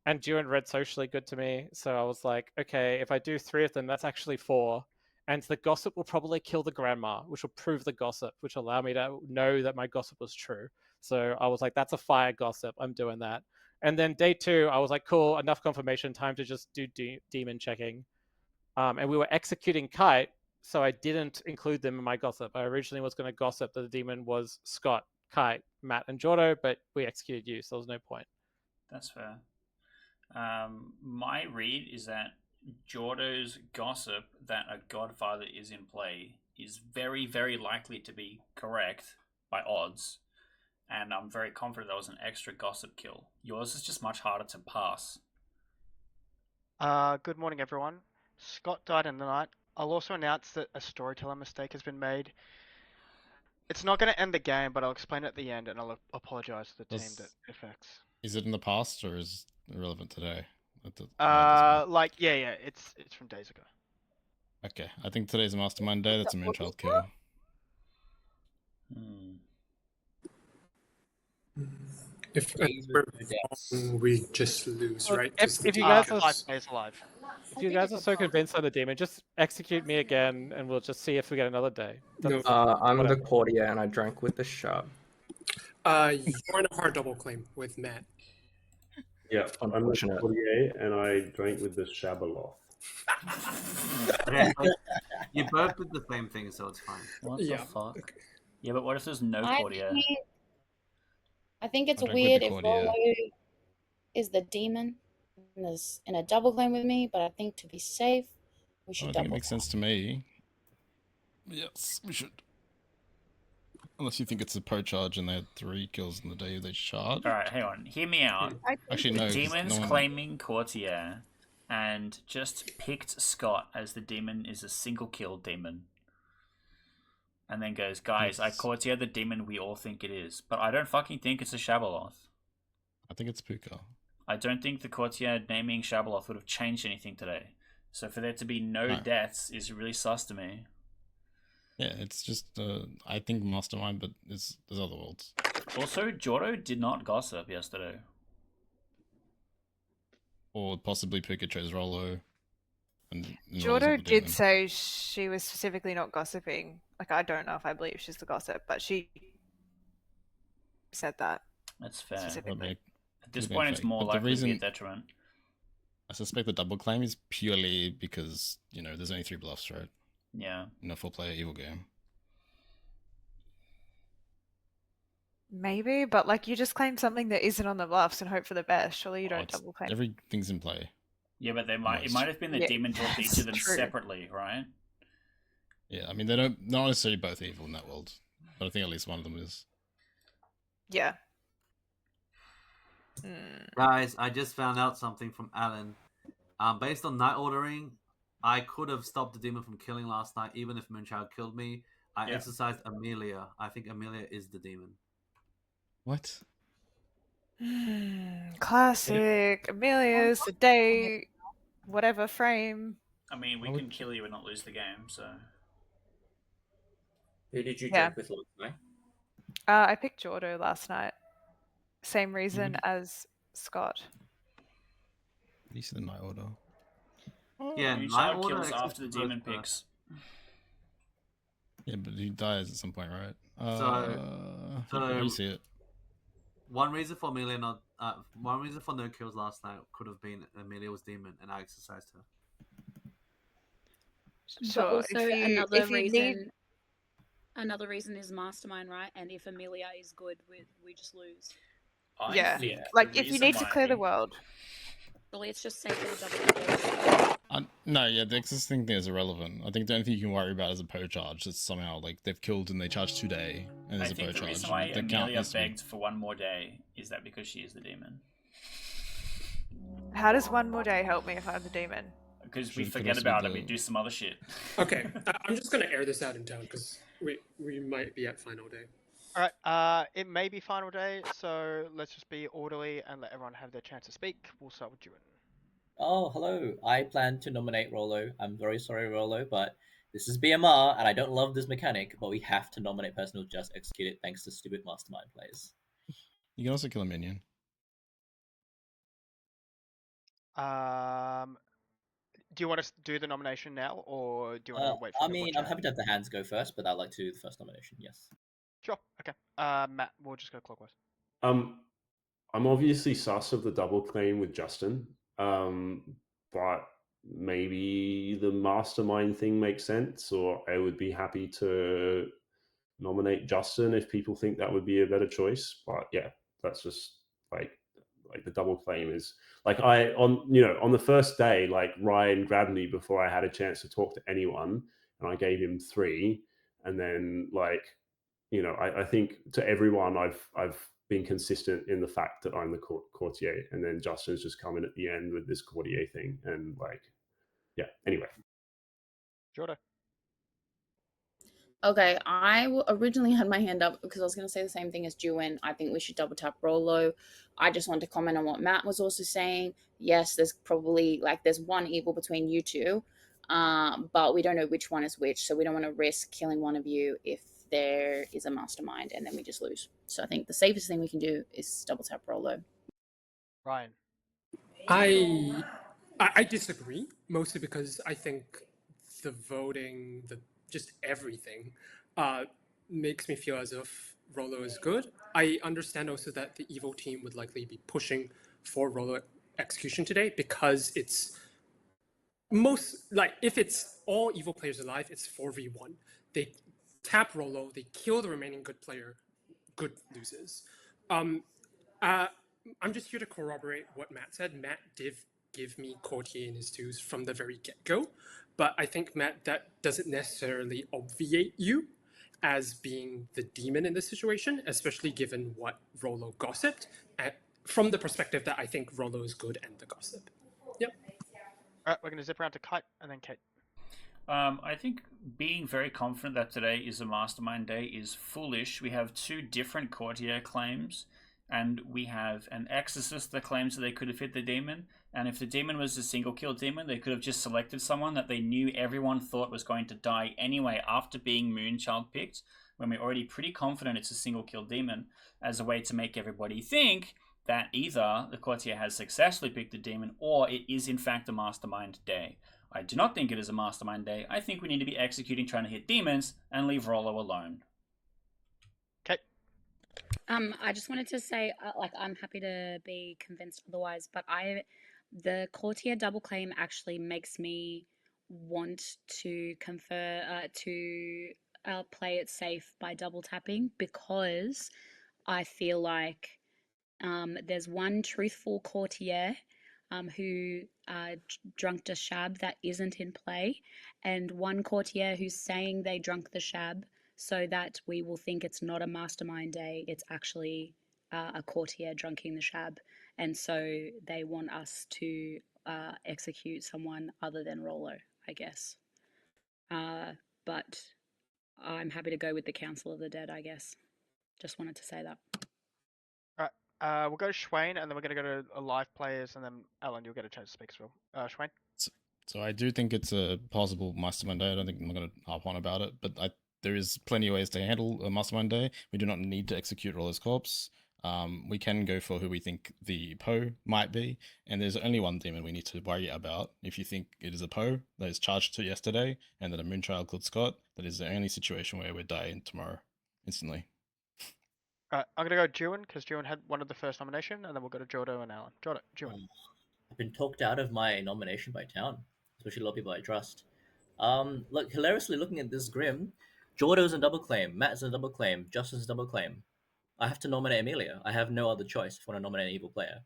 and Juan read socially good to me, so I was like, okay, if I do 3 of them, that's actually 4. And the gossip will probably kill the grandma, which will prove the gossip, which will allow me to know that my gossip was true. So I was like, that's a fire gossip. I'm doing that. And then day 2, I was like, cool, enough confirmation, time to just do demon checking. And we were executing Kite, so I didn't include them in my gossip. I originally was going to gossip that the demon was Scott, Kite, Matt, and Jordo, but we executed you, so there was no point. That's fair. My read is that Jordo's gossip that a godfather is in play is very, very likely to be correct by odds, and I'm very confident that was an extra gossip kill. Yours is just much harder to pass. Good morning, everyone. Scott died in the night. I'll also announce that a storyteller mistake has been made. It's not going to end the game, but I'll explain it at the end, and I'll apologize to the team that it affects. Is it in the past or is it relevant today? Yeah, it's from days ago. Okay, I think today's a mastermind day. That's a Moonchild kill. If we're wrong, we just lose, Look, right? if you guys are alive. If you guys are so convinced I'm the demon, just execute me again, and we'll just see if we get another day. That's- I'm whatever. the courtier and I drank with the sharp. You're in a hard double claim with Matt. Yeah, I'm the courtier and I drank with the Shabaloth. Okay, but you both did the same thing, so it's fine. What the fuck? Okay. Yeah, but what if there's no courtier? I think it's I don't weird quit the if courtier. Rollo is the demon in a double claim with me, but I think to be safe, we should I double think it makes sense to me. Yes, we should. Unless you think it's a charge and they had 3 kills in the day they charged. Alright, hang on. Hear me out. Actually, no. The demon's no one... claiming courtier and just picked Scott as the demon is a single kill demon. And then goes, guys, I courtier the demon we all think it is. But I don't fucking think it's a Shabaloth. I think it's Puka. I don't think the courtier naming Shabaloth would have changed anything today. So for there to be no deaths is really sus to me. Yeah, it's just, I think Mastermind, but there's other worlds. Also, Jordo did not gossip yesterday. Or possibly Puka chose Rollo. And Jordo did say she was specifically not gossiping. Like, I don't know if I believe she's the gossip, but she said that. That's fair. Specifically. At this point, it's more likely to be a detriment. I suspect the double claim is purely because, you know, there's only 3 bluffs, right? Yeah. In a 4-player evil game. Maybe, but like you just claim something that isn't on the bluffs and hope for the best. Surely you don't double claim. Everything's in play. Yeah, but it might have been the demon talked to each of them separately, right? Yeah, I mean, they're not necessarily both evil in that world, but I think at least one of them is. Yeah. Guys, I just found out something from Alan. Based on night ordering, I could have stopped the demon from killing last night, even if Moonchild killed me. I exercised Amelia. I think Amelia is the demon. What? Classic. Amelia's the day, whatever frame. I mean, we can kill you and not lose the game, so. Who did you drink with last night? I picked Jordo last night. Same reason as Scott. You see the night order. Yeah, night kills after the demon picks. Yeah, but he dies at some point, right? So you see it. One reason for Amelia one reason for no kills last night could have been Amelia was demon and I exercised her. But also another reason is Mastermind, right? And if Amelia is good, we just lose. Yeah, like if you need to clear the world. Well, let's just say for the double. No, yeah, the existing thing is irrelevant. I think the only thing you can worry about is a PO charge. It's somehow like they've killed and they charge 2 days, and there's a PO charge. The reason why Amelia begged for 1 more day is that because she is the demon. How does 1 more day help me if I'm the demon? Because we forget about it, we do some other shit. Okay, I'm just gonna air this out in town because we might be at final day. All right, it may be final day, so let's just be orderly and let everyone have their chance to speak. We'll start with Ewan. Oh, hello. I plan to nominate Rollo. I'm very sorry, Rollo, but this is BMR, and I don't love this mechanic, but we have to nominate a person who just executed thanks to stupid Mastermind plays. You can also kill a minion. Do you want to do the nomination now, or do you want to wait for I'm happy to have the hands go first, but I'd like to do the first nomination, yes. Sure, okay. Matt, we'll just go clockwise. I'm obviously sus of the double claim with Justin, but maybe the Mastermind thing makes sense, or I would be happy to nominate Justin if people think that would be a better choice. But yeah, that's just like the double claim is like on the first day, like Ryan grabbed me before I had a chance to talk to anyone, and I gave him 3, and then like, you know, I think to everyone I've been consistent in the fact that I'm the courtier, and then Justin's just come in at the end with this courtier thing, and like, yeah. Anyway, Jordan. Okay, I originally had my hand up because I was going to say the same thing as Juin. I think we should double tap Rollo. I just want to comment on what Matt was also saying. Yes, there's probably there's 1 evil between you 2, but we don't know which one is which, so we don't want to risk killing one of you if there is a mastermind and then we just lose. So I think the safest thing we can do is double tap Rollo. Ryan. I disagree, mostly because I think the voting, just everything, makes me feel as if Rollo is good. I understand also that the evil team would likely be pushing for Rollo execution today because it's if it's all evil players alive, it's 4v1. They tap Rolo, they kill the remaining good player, good loses. I'm just here to corroborate what Matt said. Matt did give me Courtier in his twos from the very get-go, but I think, Matt, that doesn't necessarily obviate you as being the demon in this situation, especially given what Rolo gossiped, from the perspective that I think Rolo is good and the gossip. Yep. All right, we're going to zip around to Kite and then Kate. I think being very confident that today is a mastermind day is foolish. We have two different courtier claims, and we have an exorcist that claims that they could have hit the demon, and if the demon was a single kill demon, they could have just selected someone that they knew everyone thought was going to die anyway after being Moonchild picked, when we're already pretty confident it's a single kill demon, as a way to make everybody think that either the courtier has successfully picked the demon or it is in fact a mastermind day. I do not think it is a mastermind day. I think we need to be executing, trying to hit demons, and leave Rolo alone. Okay. I just wanted to say, I'm happy to be convinced otherwise, but the courtier double claim actually makes me want to play it safe by double tapping, because I feel like there's one truthful courtier who drunk the shab that isn't in play, and one courtier who's saying they drunk the shab so that we will think it's not a mastermind day, it's actually a courtier drunking the shab, and so they want us to execute someone other than Rolo, I guess. But I'm happy to go with the Council of the Dead, I guess. Just wanted to say that. We'll go to Schwain, and then we're going to go to live players, and then Alan, you'll get a chance to speak as well. Schwain? So I do think it's a possible mastermind day. I don't think I'm going to harp on about it, but there is plenty of ways to handle a mastermind day. We do not need to execute Roller's corpse. We can go for who we think the Poe might be, and there's only one demon we need to worry about. If you think it is a Poe that is charged to yesterday, and then a Moonchild called Scott, that is the only situation where we're dying tomorrow instantly. I'm going to go Juan, because Juan had one of the first nomination, and then we'll go to Jordo and Alan. Juan. I've been talked out of my nomination by town, especially a lot of people I trust. Look, hilariously looking at this Grim, Jordo's a double claim, Matt's a double claim, Justin's a double claim. I have to nominate Amelia. I have no other choice if I want to nominate an evil player.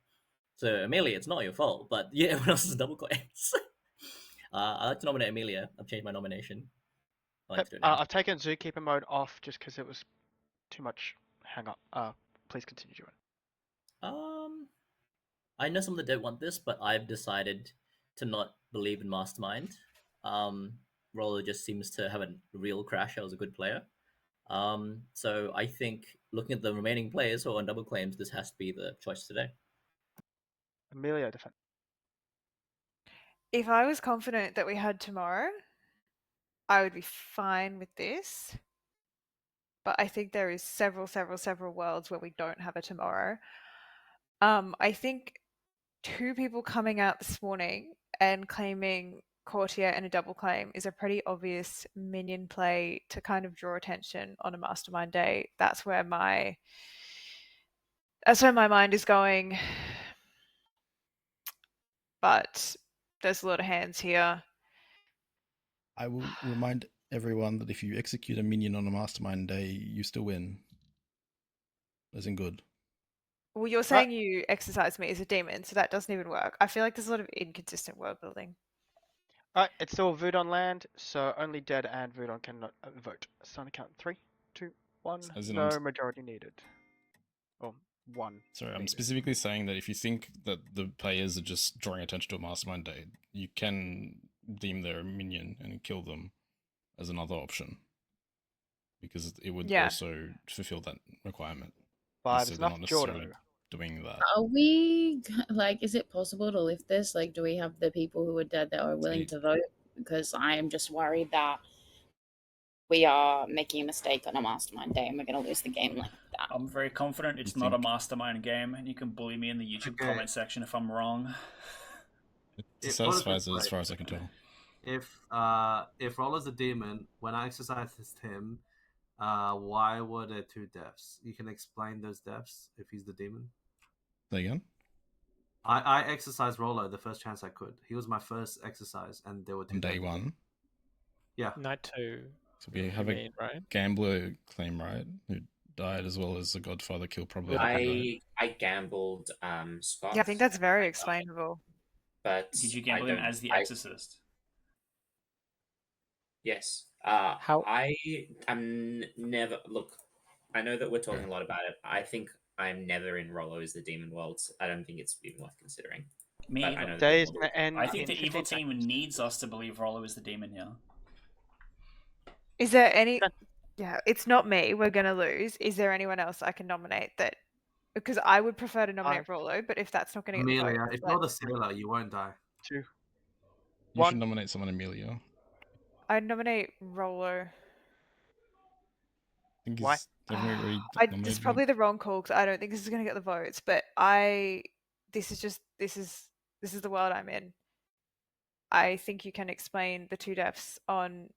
So Amelia, it's not your fault, but yeah, everyone else is double claims. I like to nominate Amelia. I've changed my nomination. I've taken Zookeeper mode off just because it was too much hang up. Please continue, Juan. I know some of the don't want this, but I've decided to not believe in Mastermind. Roller just seems to have a real crash. I was a good player. So I think looking at the remaining players who are on double claims, this has to be the choice today. Amelia, defend. If I was confident that we had tomorrow, I would be fine with this. But I think there is several worlds where we don't have a tomorrow. I think two people coming out this morning and claiming courtier and a double claim is a pretty obvious minion play to kind of draw attention on a mastermind day. That's where my mind is going. But there's a lot of hands here. I will remind everyone that if you execute a minion on a mastermind day, you still win. As in good. Well, you're saying you exercise me as a demon, so that doesn't even work. I feel like there's a lot of inconsistent world building. Alright, it's still Voodon land, so only Dead and Voodon cannot vote. So on a count 3, 2, 1. No majority needed. Or 1. Sorry, I'm specifically saying that if you think that the players are just drawing attention to a mastermind day, you can deem their minion and kill them as another option. Because it would also fulfill that requirement. But so it's they're not necessarily doing that. Are we, is it possible to lift this? Do we have the people who are dead that are willing to vote? Because I am just worried that we are making a mistake on a mastermind day and we're going to lose the game like that. I'm very confident it's not a mastermind game, and you can bully me in the YouTube comment section if I'm wrong. It satisfies it as far as I can tell. If Roller's a demon, when I exercised him, why were there 2 deaths? You can explain those deaths if he's the demon. Say again? I exercised Rollo the first chance I could. He was my first exercise, and there were two On day dead. one. Yeah. Night 2. So we have a right? gambler claim, right? Who died as well as the Godfather kill probably happened, right? I gambled Scott. Yeah, I think that's very explainable. But Did you gamble him as the Exorcist? Yes. How? I'm never look. I know that we're talking a lot about it. I think I'm never in Rollo as the Demon World. I don't think it's even worth considering. Me But either. I know Day is gonna end I think in the evil 15 team needs us to believe Rollo is the demon here. Is there any? Yeah, it's not me. We're gonna lose. Is there anyone else I can nominate that? Because I would prefer to nominate Rollo, but if that's not going to get the Amelia, vote, if you're the sailor, you won't die. 2. You should nominate someone, Amelia. I'd nominate Rollo. I think Why? It's probably the wrong call because I don't think this is going to get the votes. But this is the world I'm in. I think you can explain the 2 deaths on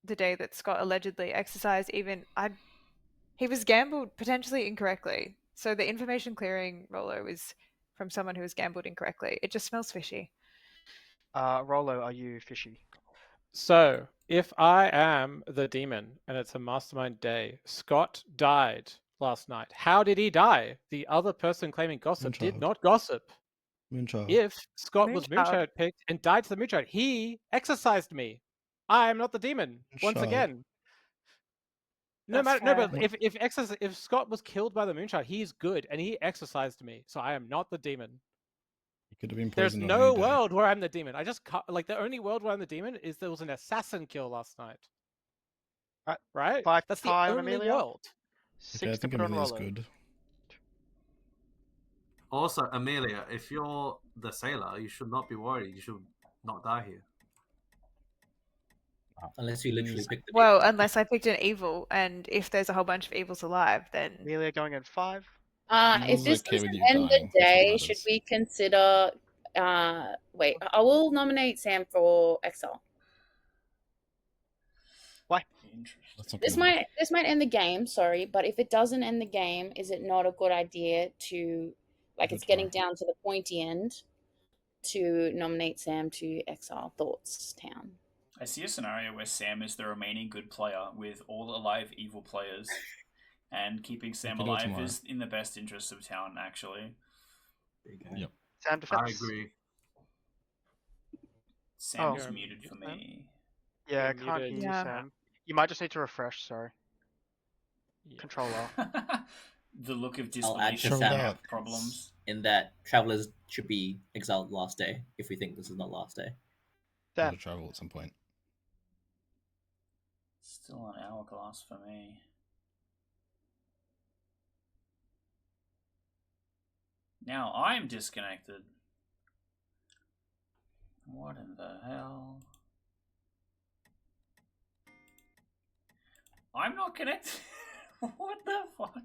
the day that Scott allegedly exercised. He was gambled potentially incorrectly. So the information clearing Rollo is from someone who was gambled incorrectly. It just smells fishy. Rollo, are you fishy? So, if I am the demon and it's a mastermind day, Scott died last night. How did he die? The other person claiming gossip did not gossip. Moonchild. If Scott was Moonchild. Moonchild picked and died to the Moonchild, he exercised me. I am not the demon. Once Moonchild. again. But if Scott was killed by the Moonchild, he's good and he exercised me. So I am not the demon. He could have been There's poisoned on no any day. world where I'm the demon. I just can't, like the only world where I'm the demon is there was an assassin kill last night. Right? 5 That's the time, only Amelia. world. 6 Okay, I to think put on Amelia's Rollo. good. Also, Amelia, if you're the sailor, you should not be worried. You should not die here. Unless you literally pick the Well, unless I picked an evil, and if there's a whole bunch of evils alive, then Amelia going in 5. If this doesn't end the day, should we consider? Wait, I will nominate Sam for Exile. Why? This might end the game. Sorry, but if it doesn't end the game, is it not a good idea to, like, it's getting down to the pointy end, to nominate Sam to Exile? Thoughts, Town. I see a scenario where Sam is the remaining good player with all alive evil players, and keeping Sam can do it alive tomorrow. is in the best interest of Town, actually. Yep. Sam defense. I agree. Sam is You're muted for me. Yeah, I You're can't hear muted. you, Yeah. Sam. You might just need to refresh, sorry. Control R. The look of I'll add disbelief to is Sam have problems. in that travelers should be exiled last day if we think this is not last day. Got to travel at some point. Still an hourglass for me. Now I'm disconnected. What in the hell? I'm not connected. What the fuck?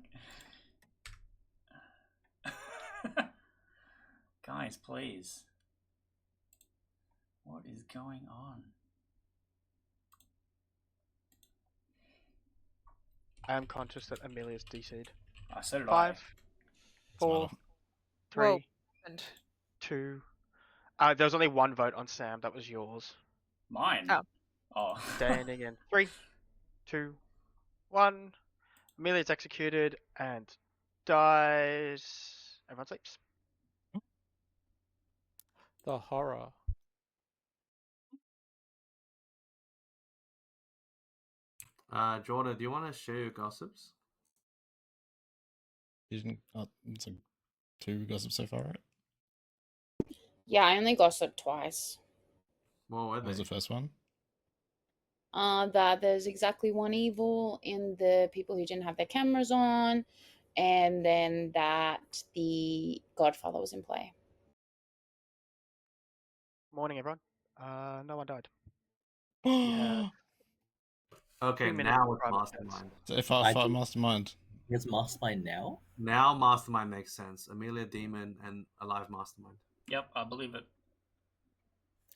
Guys, please. What is going on? I am conscious that Amelia's DC'd. So did 5, I. 4, 3, Well, and 2. There was only one vote on Sam. That was yours. Mine? Oh. Day ending in 3, 2, 1. Amelia's executed and dies. Everyone sleeps. The horror. Jordan, do you want to share your gossips? You didn't. It's like 2 gossips so far, right? Yeah, I only gossiped twice. What were What was they? the first one? That there's exactly one evil in the people who didn't have their cameras on, and then that the Godfather was in play. Morning, everyone. No one died. You have Okay, 2 minutes now for it's private Mastermind. So if I fight Mastermind, It's Mastermind now? Now Mastermind makes sense. Amelia, Demon, and Alive Mastermind. Yep, I believe it.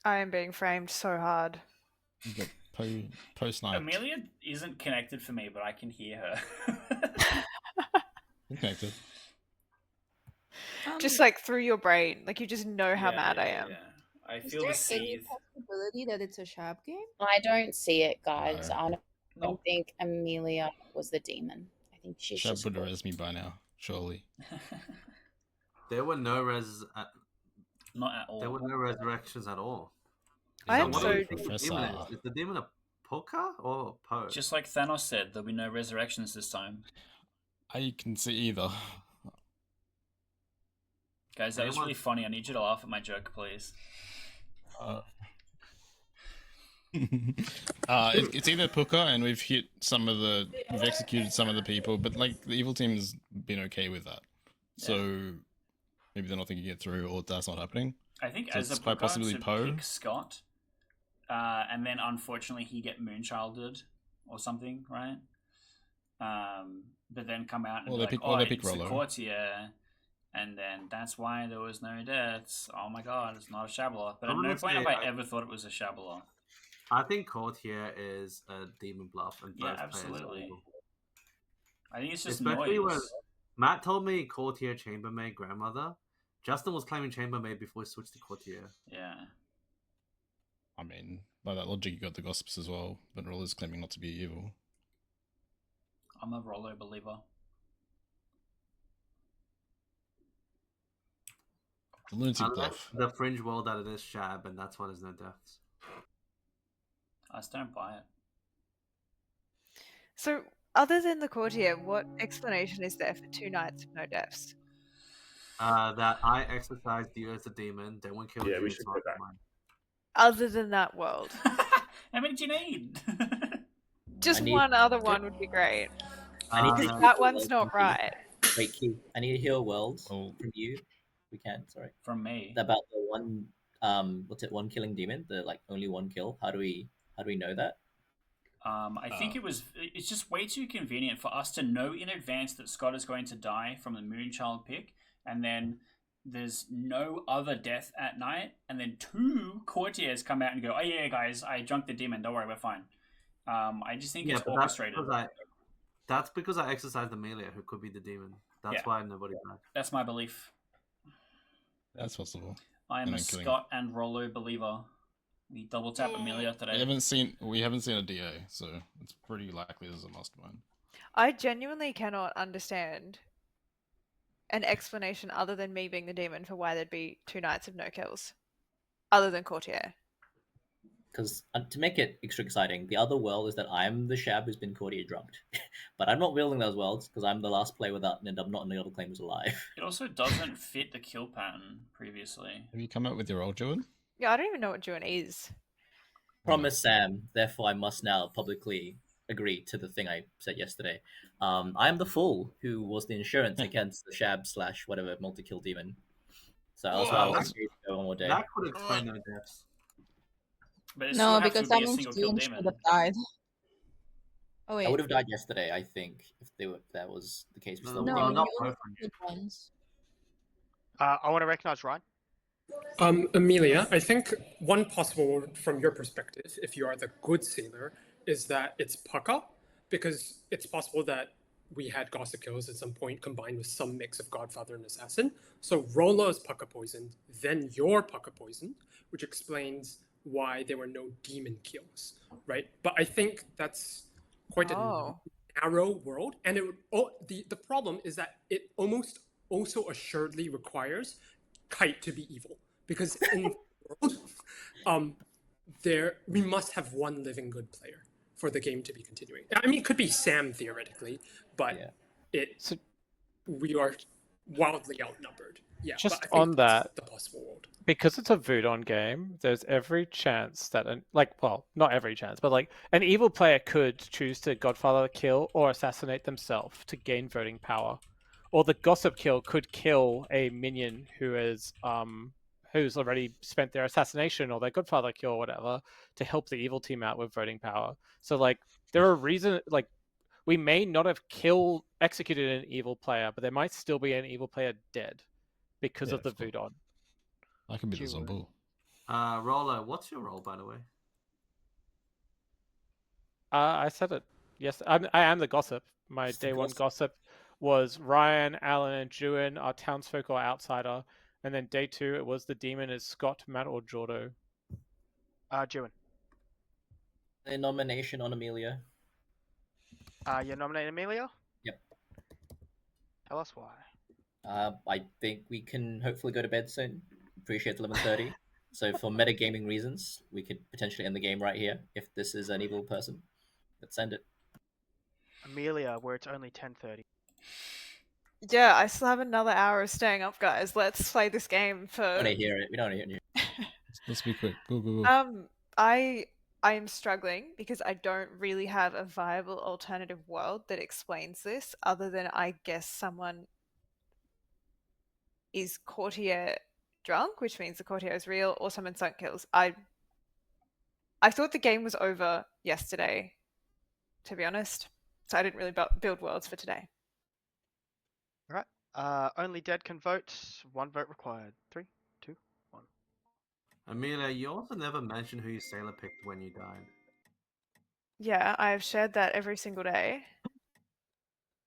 I am being framed so hard. you got post-night. Amelia isn't connected for me, but I can hear her. Connected. just like through your brain. Like you just know how Yeah, mad I yeah, am. yeah. I Is feel there the any seethe. possibility that it's a Shab game? I don't see it, guys. No. I don't think Amelia was the demon. I think she's Shab just would good. res me by now, surely. There were no Not at all. There were no resurrections at all. I am what so do you think the Professor. demon is? Is the demon a poker or a poe? Just like Thanos said, there'll be no resurrections this time. I can see either. Guys, that was really funny. I need you to laugh at my joke, please. It's either Puka, and we've executed some of the people, but like the evil team's been okay with that. So maybe they're not thinking it through, or that's not happening. I think so as it's a quite Puka possibly to Poe. pick Scott, and then unfortunately he get moonchilded or something, right? But then come out and Or be they pick- like, or oh, they pick it's the Rollo. courtier, and then that's why there was no deaths. Oh my god, it's not a Shabala. But at I'm no gonna point say have I ever thought it was a Shabala. I think Courtier is a demon bluff, and Yeah, both absolutely. players are evil. I think it's just Especially when noise. Matt told me Courtier chambermaid grandmother. Justin was claiming chambermaid before he switched to Courtier. Yeah. I mean, by that logic, you got the gossips as well, but Roller's claiming not to be evil. I'm a Rollo believer. The lunatic Unless bluff. the fringe world that it is Shab, and that's why there's no deaths. I just don't buy it. So, other than the courtier, what explanation is there for 2 nights of no deaths? That I exercised you as a demon, then one killed Yeah, you. we it's should not go back. mine. Other than that world, How many do you need? just I need- one other one would be great. I need Because to that one's not right. Wait, Keith, I need to hear worlds from you. We can, sorry. From me. About the one one killing demon, the like only one kill. How do we know that? I think it's just way too convenient for us to know in advance that Scott is going to die from the Moonchild pick, and then there's no other death at night, and then 2 courtiers come out and go, oh yeah guys, I junked the demon, don't worry, we're fine. I just think it's but orchestrated. That's because I exercised Amelia, who could be the demon. That's why nobody died. That's my belief. That's possible. I am And a then killing- Scott and Rollo believer. We double tap Amelia today. We haven't seen a DA, so it's pretty likely there's a mastermind. I genuinely cannot understand an explanation other than me being the demon for why there'd be 2 nights of no kills, other than courtier. Because to make it extra exciting, the other world is that I'm the Shab who's been courtier drunked, but I'm not wielding those worlds because I'm the last player without, and I'm not in the other claimers alive. It also doesn't fit the kill pattern previously. Have you come up with your old Joan? Yeah, I don't even know what Juan is. Promise Sam, therefore I must now publicly agree to the thing I said yesterday. I am the fool who was the insurance against the Shab / whatever multi-kill demon. So that's why I was agreed to go one more day. That could explain no deaths. But it No, still have because to that be a means single kill June demon. should have died. Oh I wait. would have died yesterday, I think, if that was the case. We still No, would you have only did once. I want to recognize Ryan. Amelia, I think one possible from your perspective, if you are the good sailor, is that it's Pucka, because it's possible that we had Gossip Kills at some point combined with some mix of Godfather and Assassin. So Rollo is Pucka poisoned, then you're Pucka poisoned, which explains why there were no demon kills, right? But I think that's quite a narrow world, and the problem is that it almost also assuredly requires Kite to be evil, because in the world, we must have one living good player for the game to be continuing. I mean, it could be Sam theoretically, but we are wildly outnumbered. Yeah, Just but I think on that's that, the possible world. because it's a Voodoo game, there's every chance that, not every chance, but like an evil player could choose to Godfather kill or assassinate themselves to gain voting power, or the Gossip kill could kill a minion who is who's already spent their assassination or their Godfather kill or whatever to help the evil team out with voting power. So like there are reasons like we may not have executed an evil player, but there might still be an evil player dead because of the Voodoo. I could be the Zombo. Rollo, what's your role, by the way? I said it. Yes, I am the Gossip. My Just the day one Gossip. Gossip. was Ryan, Alan, and Juin are townsfolk or outsider. And then day 2, it was the demon is Scott, Matt, or Jordo. Juin. A nomination on Amelia. You're nominating Amelia? Yep. Tell us why. I think we can hopefully go to bed soon. Appreciate 11:30. So for metagaming reasons, we could potentially end the game right here if this is an evil person. Let's end it. Amelia, where it's only 10:30. Yeah, I still have another hour of staying up, guys. Let's play this game for. We don't want to hear it. We don't want to hear it. Let's be quick. Go. I am struggling because I don't really have a viable alternative world that explains this, other than I guess someone is courtier drunk, which means the courtier is real, or someone sunk kills. I thought the game was over yesterday, to be honest, so I didn't really build worlds for today. All right. Only dead can vote. 1 vote required. 3, 2, 1. Amelia, you also never mentioned who you sailor picked when you died. Yeah, I've shared that every single day.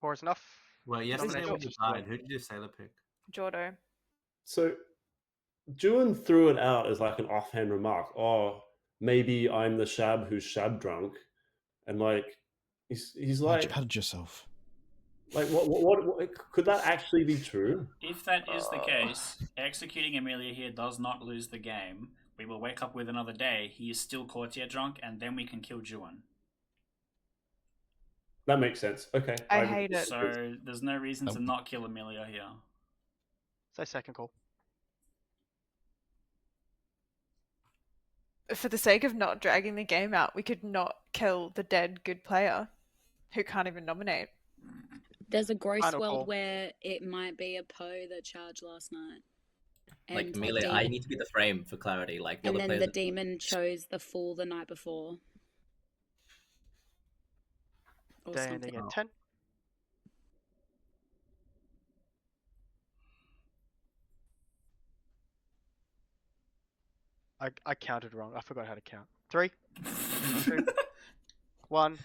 4 is enough. Well, yesterday when you died, who did you sailor pick? Jordo. So, Juin threw it out as like an offhand remark. Oh, maybe I'm the shab who's shab drunk, and like he's like, you outed yourself. Like what could that actually be true? If that is the case, executing Amelia here does not lose the game. We will wake up with another day. He is still courtier drunk, and then we can kill Juin. That makes sense. Okay. I hate it. So there's no reason to not kill Amelia here. Say second call. For the sake of not dragging the game out, we could not kill the dead good player who can't even nominate. There's a gross Final world call. where it might be a Poe that charged last night. Like And Amelia, the I need to be the frame for clarity. Like the and other then players. the demon chose the fool the night before. Or Standing something. at 10. I counted wrong. I forgot how to count. 3, 2, 1.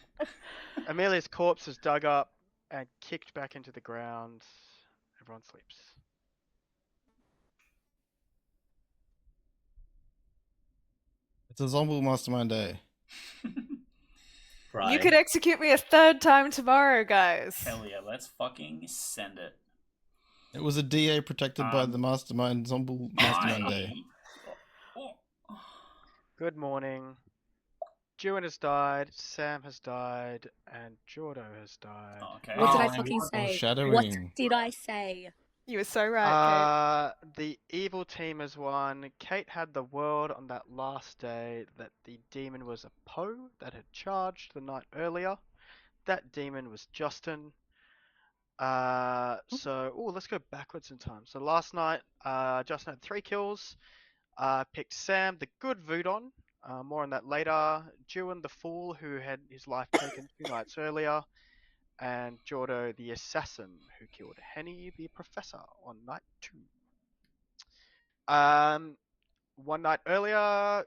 Amelia's corpse is dug up and kicked back into the ground. Everyone sleeps. It's a zombie mastermind day. You could execute me a 3rd time tomorrow, guys. Hell yeah, let's fucking send it. It was a DA protected by the mastermind zombie mastermind day. Good morning. Juin has died, Sam has died, and Jordo has died. Okay. What did I fucking say? What did I say? You were so right, Kate. The evil team has won. Kate had the world on that last day that the demon was a Poe that had charged the night earlier. That demon was Justin. Let's go backwards in time. So last night, Justin had 3 kills. Picked Sam, the good Voodon. More on that later. Juin, the fool who had his life taken 2 nights earlier. And Jordo, the assassin who killed Henny, the professor, on night 2. 1 night earlier,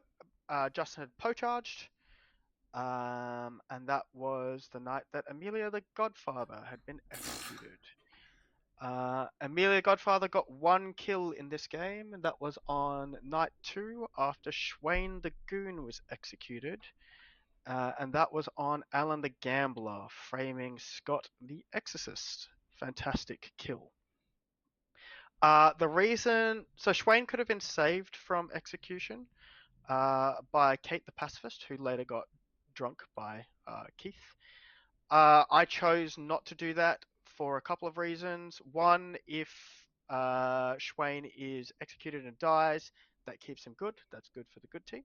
Justin had Poe charged. And that was the night that Amelia the Godfather had been executed. Amelia Godfather got 1 kill in this game, and that was on night 2 after Schwain the Goon was executed. And that was on Alan the Gambler, framing Scott the Exorcist. Fantastic kill. Schwain could have been saved from execution by Kate the Pacifist, who later got drunk by Keith. I chose not to do that for a couple of reasons. One, if Schwain is executed and dies, that keeps him good. That's good for the good team.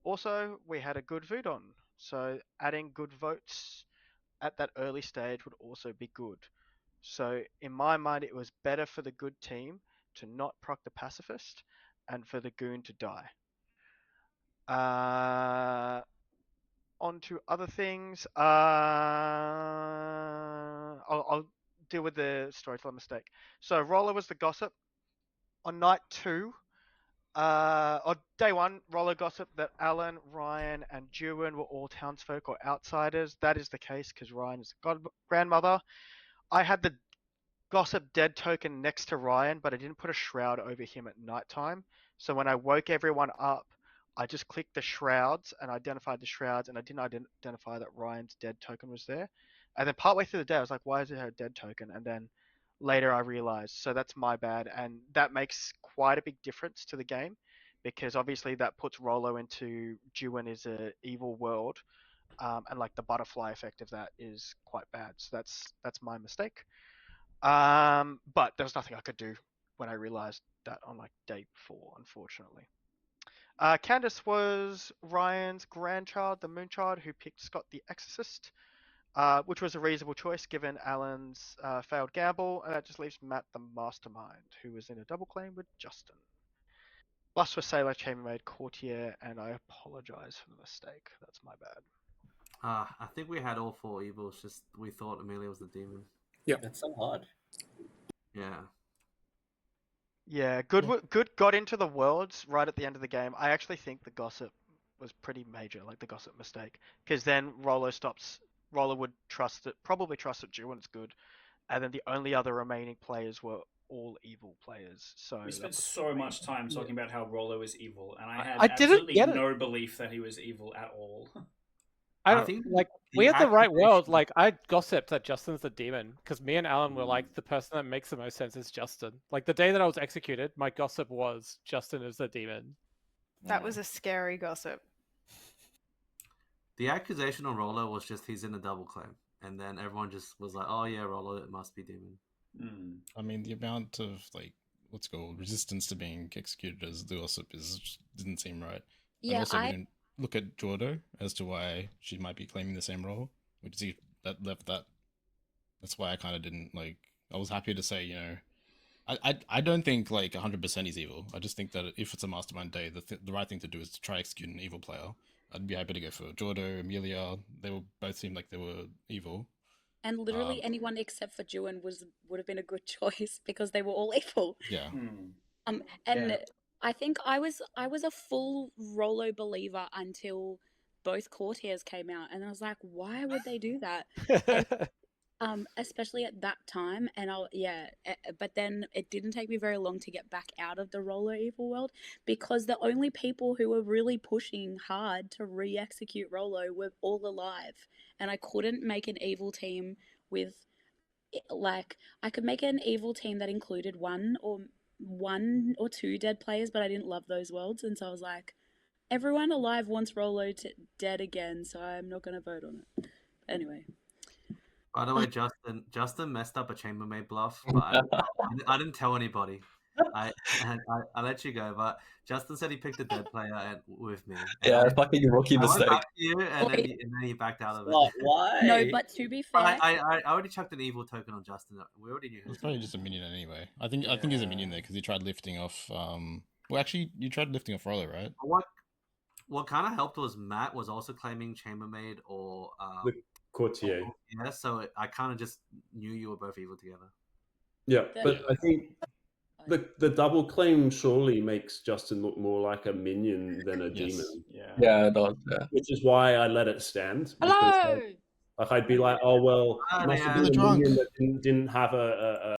Also, we had a good Voodon, so adding good votes at that early stage would also be good. So in my mind, it was better for the good team to not proc the pacifist and for the goon to die. On to other things. I'll deal with the storyteller mistake. So Roller was the gossip. On night 2, or day 1, Roller gossip that Alan, Ryan, and Juin were all townsfolk or outsiders. That is the case because Ryan is a grandmother. I had the Gossip dead token next to Ryan, but I didn't put a shroud over him at nighttime. So when I woke everyone up, I just clicked the shrouds and identified the shrouds, and I didn't identify that Ryan's dead token was there. And then partway through the day, I was like, why is it a dead token? And then later I realized, so that's my bad. And that makes quite a big difference to the game, because obviously that puts Rolo into Juin is a evil world, and like the butterfly effect of that is quite bad. So that's my mistake. But there was nothing I could do when I realized that on like day 4, unfortunately. Candace was Ryan's grandchild, the Moonchild, who picked Scott the Exorcist, which was a reasonable choice given Alan's failed gamble, and that just leaves Matt the Mastermind, who was in a double claim with Justin. Plus for Sailor, Chambermaid, Courtier, and I apologize for the mistake. That's my bad. I think we had all 4 evils, just we thought Amelia was the demon. Yeah. That's so hard. Yeah. Yeah, good got into the worlds right at the end of the game. I actually think the gossip was pretty major, like the gossip mistake, because then Rolo would probably trust that Juin is good, and then the only other remaining players were all evil players. So we spent so much time talking about how Rolo is evil, and I had I didn't absolutely get it. no belief that he was evil at all. I don't like. We had the right world. Like I gossiped that Justin's the demon because me and Alan were like the person that makes the most sense is Justin. Like the day that I was executed, my gossip was Justin is the demon. That was a scary gossip. The accusation on Rolo was just he's in a double claim, and then everyone just was like, "Oh yeah, Rolo, it must be demon." I mean, the amount of like what's called resistance to being executed as the gossip didn't seem right. Yeah, and also we didn't look at Jordo as to why she might be claiming the same role. We could see that left that. That's why I kind of didn't like. I was happy to say, you know, I don't think like 100% he's evil. I just think that if it's a mastermind day, the right thing to do is to try execute an evil player. I'd be happy to go for Jordo, Amelia. They were both seemed like they were evil. And literally anyone except for Juin would have been a good choice because they were all evil. Yeah. And Yeah. I think I was a full Rolo believer until both courtiers came out, and I was like, why would they do that? And, especially at that time, and but then it didn't take me very long to get back out of the Rolo evil world because the only people who were really pushing hard to re-execute Rolo were all alive, and I couldn't make an evil team with like I could make an evil team that included one or two dead players, but I didn't love those worlds, and so I was like, everyone alive wants Rolo dead again, so I'm not gonna vote on it. Anyway. By the way, Justin messed up a chambermaid bluff, but I didn't tell anybody. I let you go, but Justin said he picked a dead player with me. Yeah, fucking rookie mistake. I went back to you, and then he backed out of it. Why? No, but to be fair, I already chucked an evil token on Justin. We already knew. It's probably just a minion anyway. I think he's a minion there because he tried lifting off. Well, actually, you tried lifting off Rolo, right? What kind of helped was Matt was also claiming chambermaid or the courtier. Yeah, so I kind of just knew you were both evil together. Yeah, but I think the double claim surely makes Justin look more like a minion than a demon. Yeah, it does. Yeah. Which is why I let it stand. Hello. Like I'd be like, oh well, it must have been a minion that didn't have a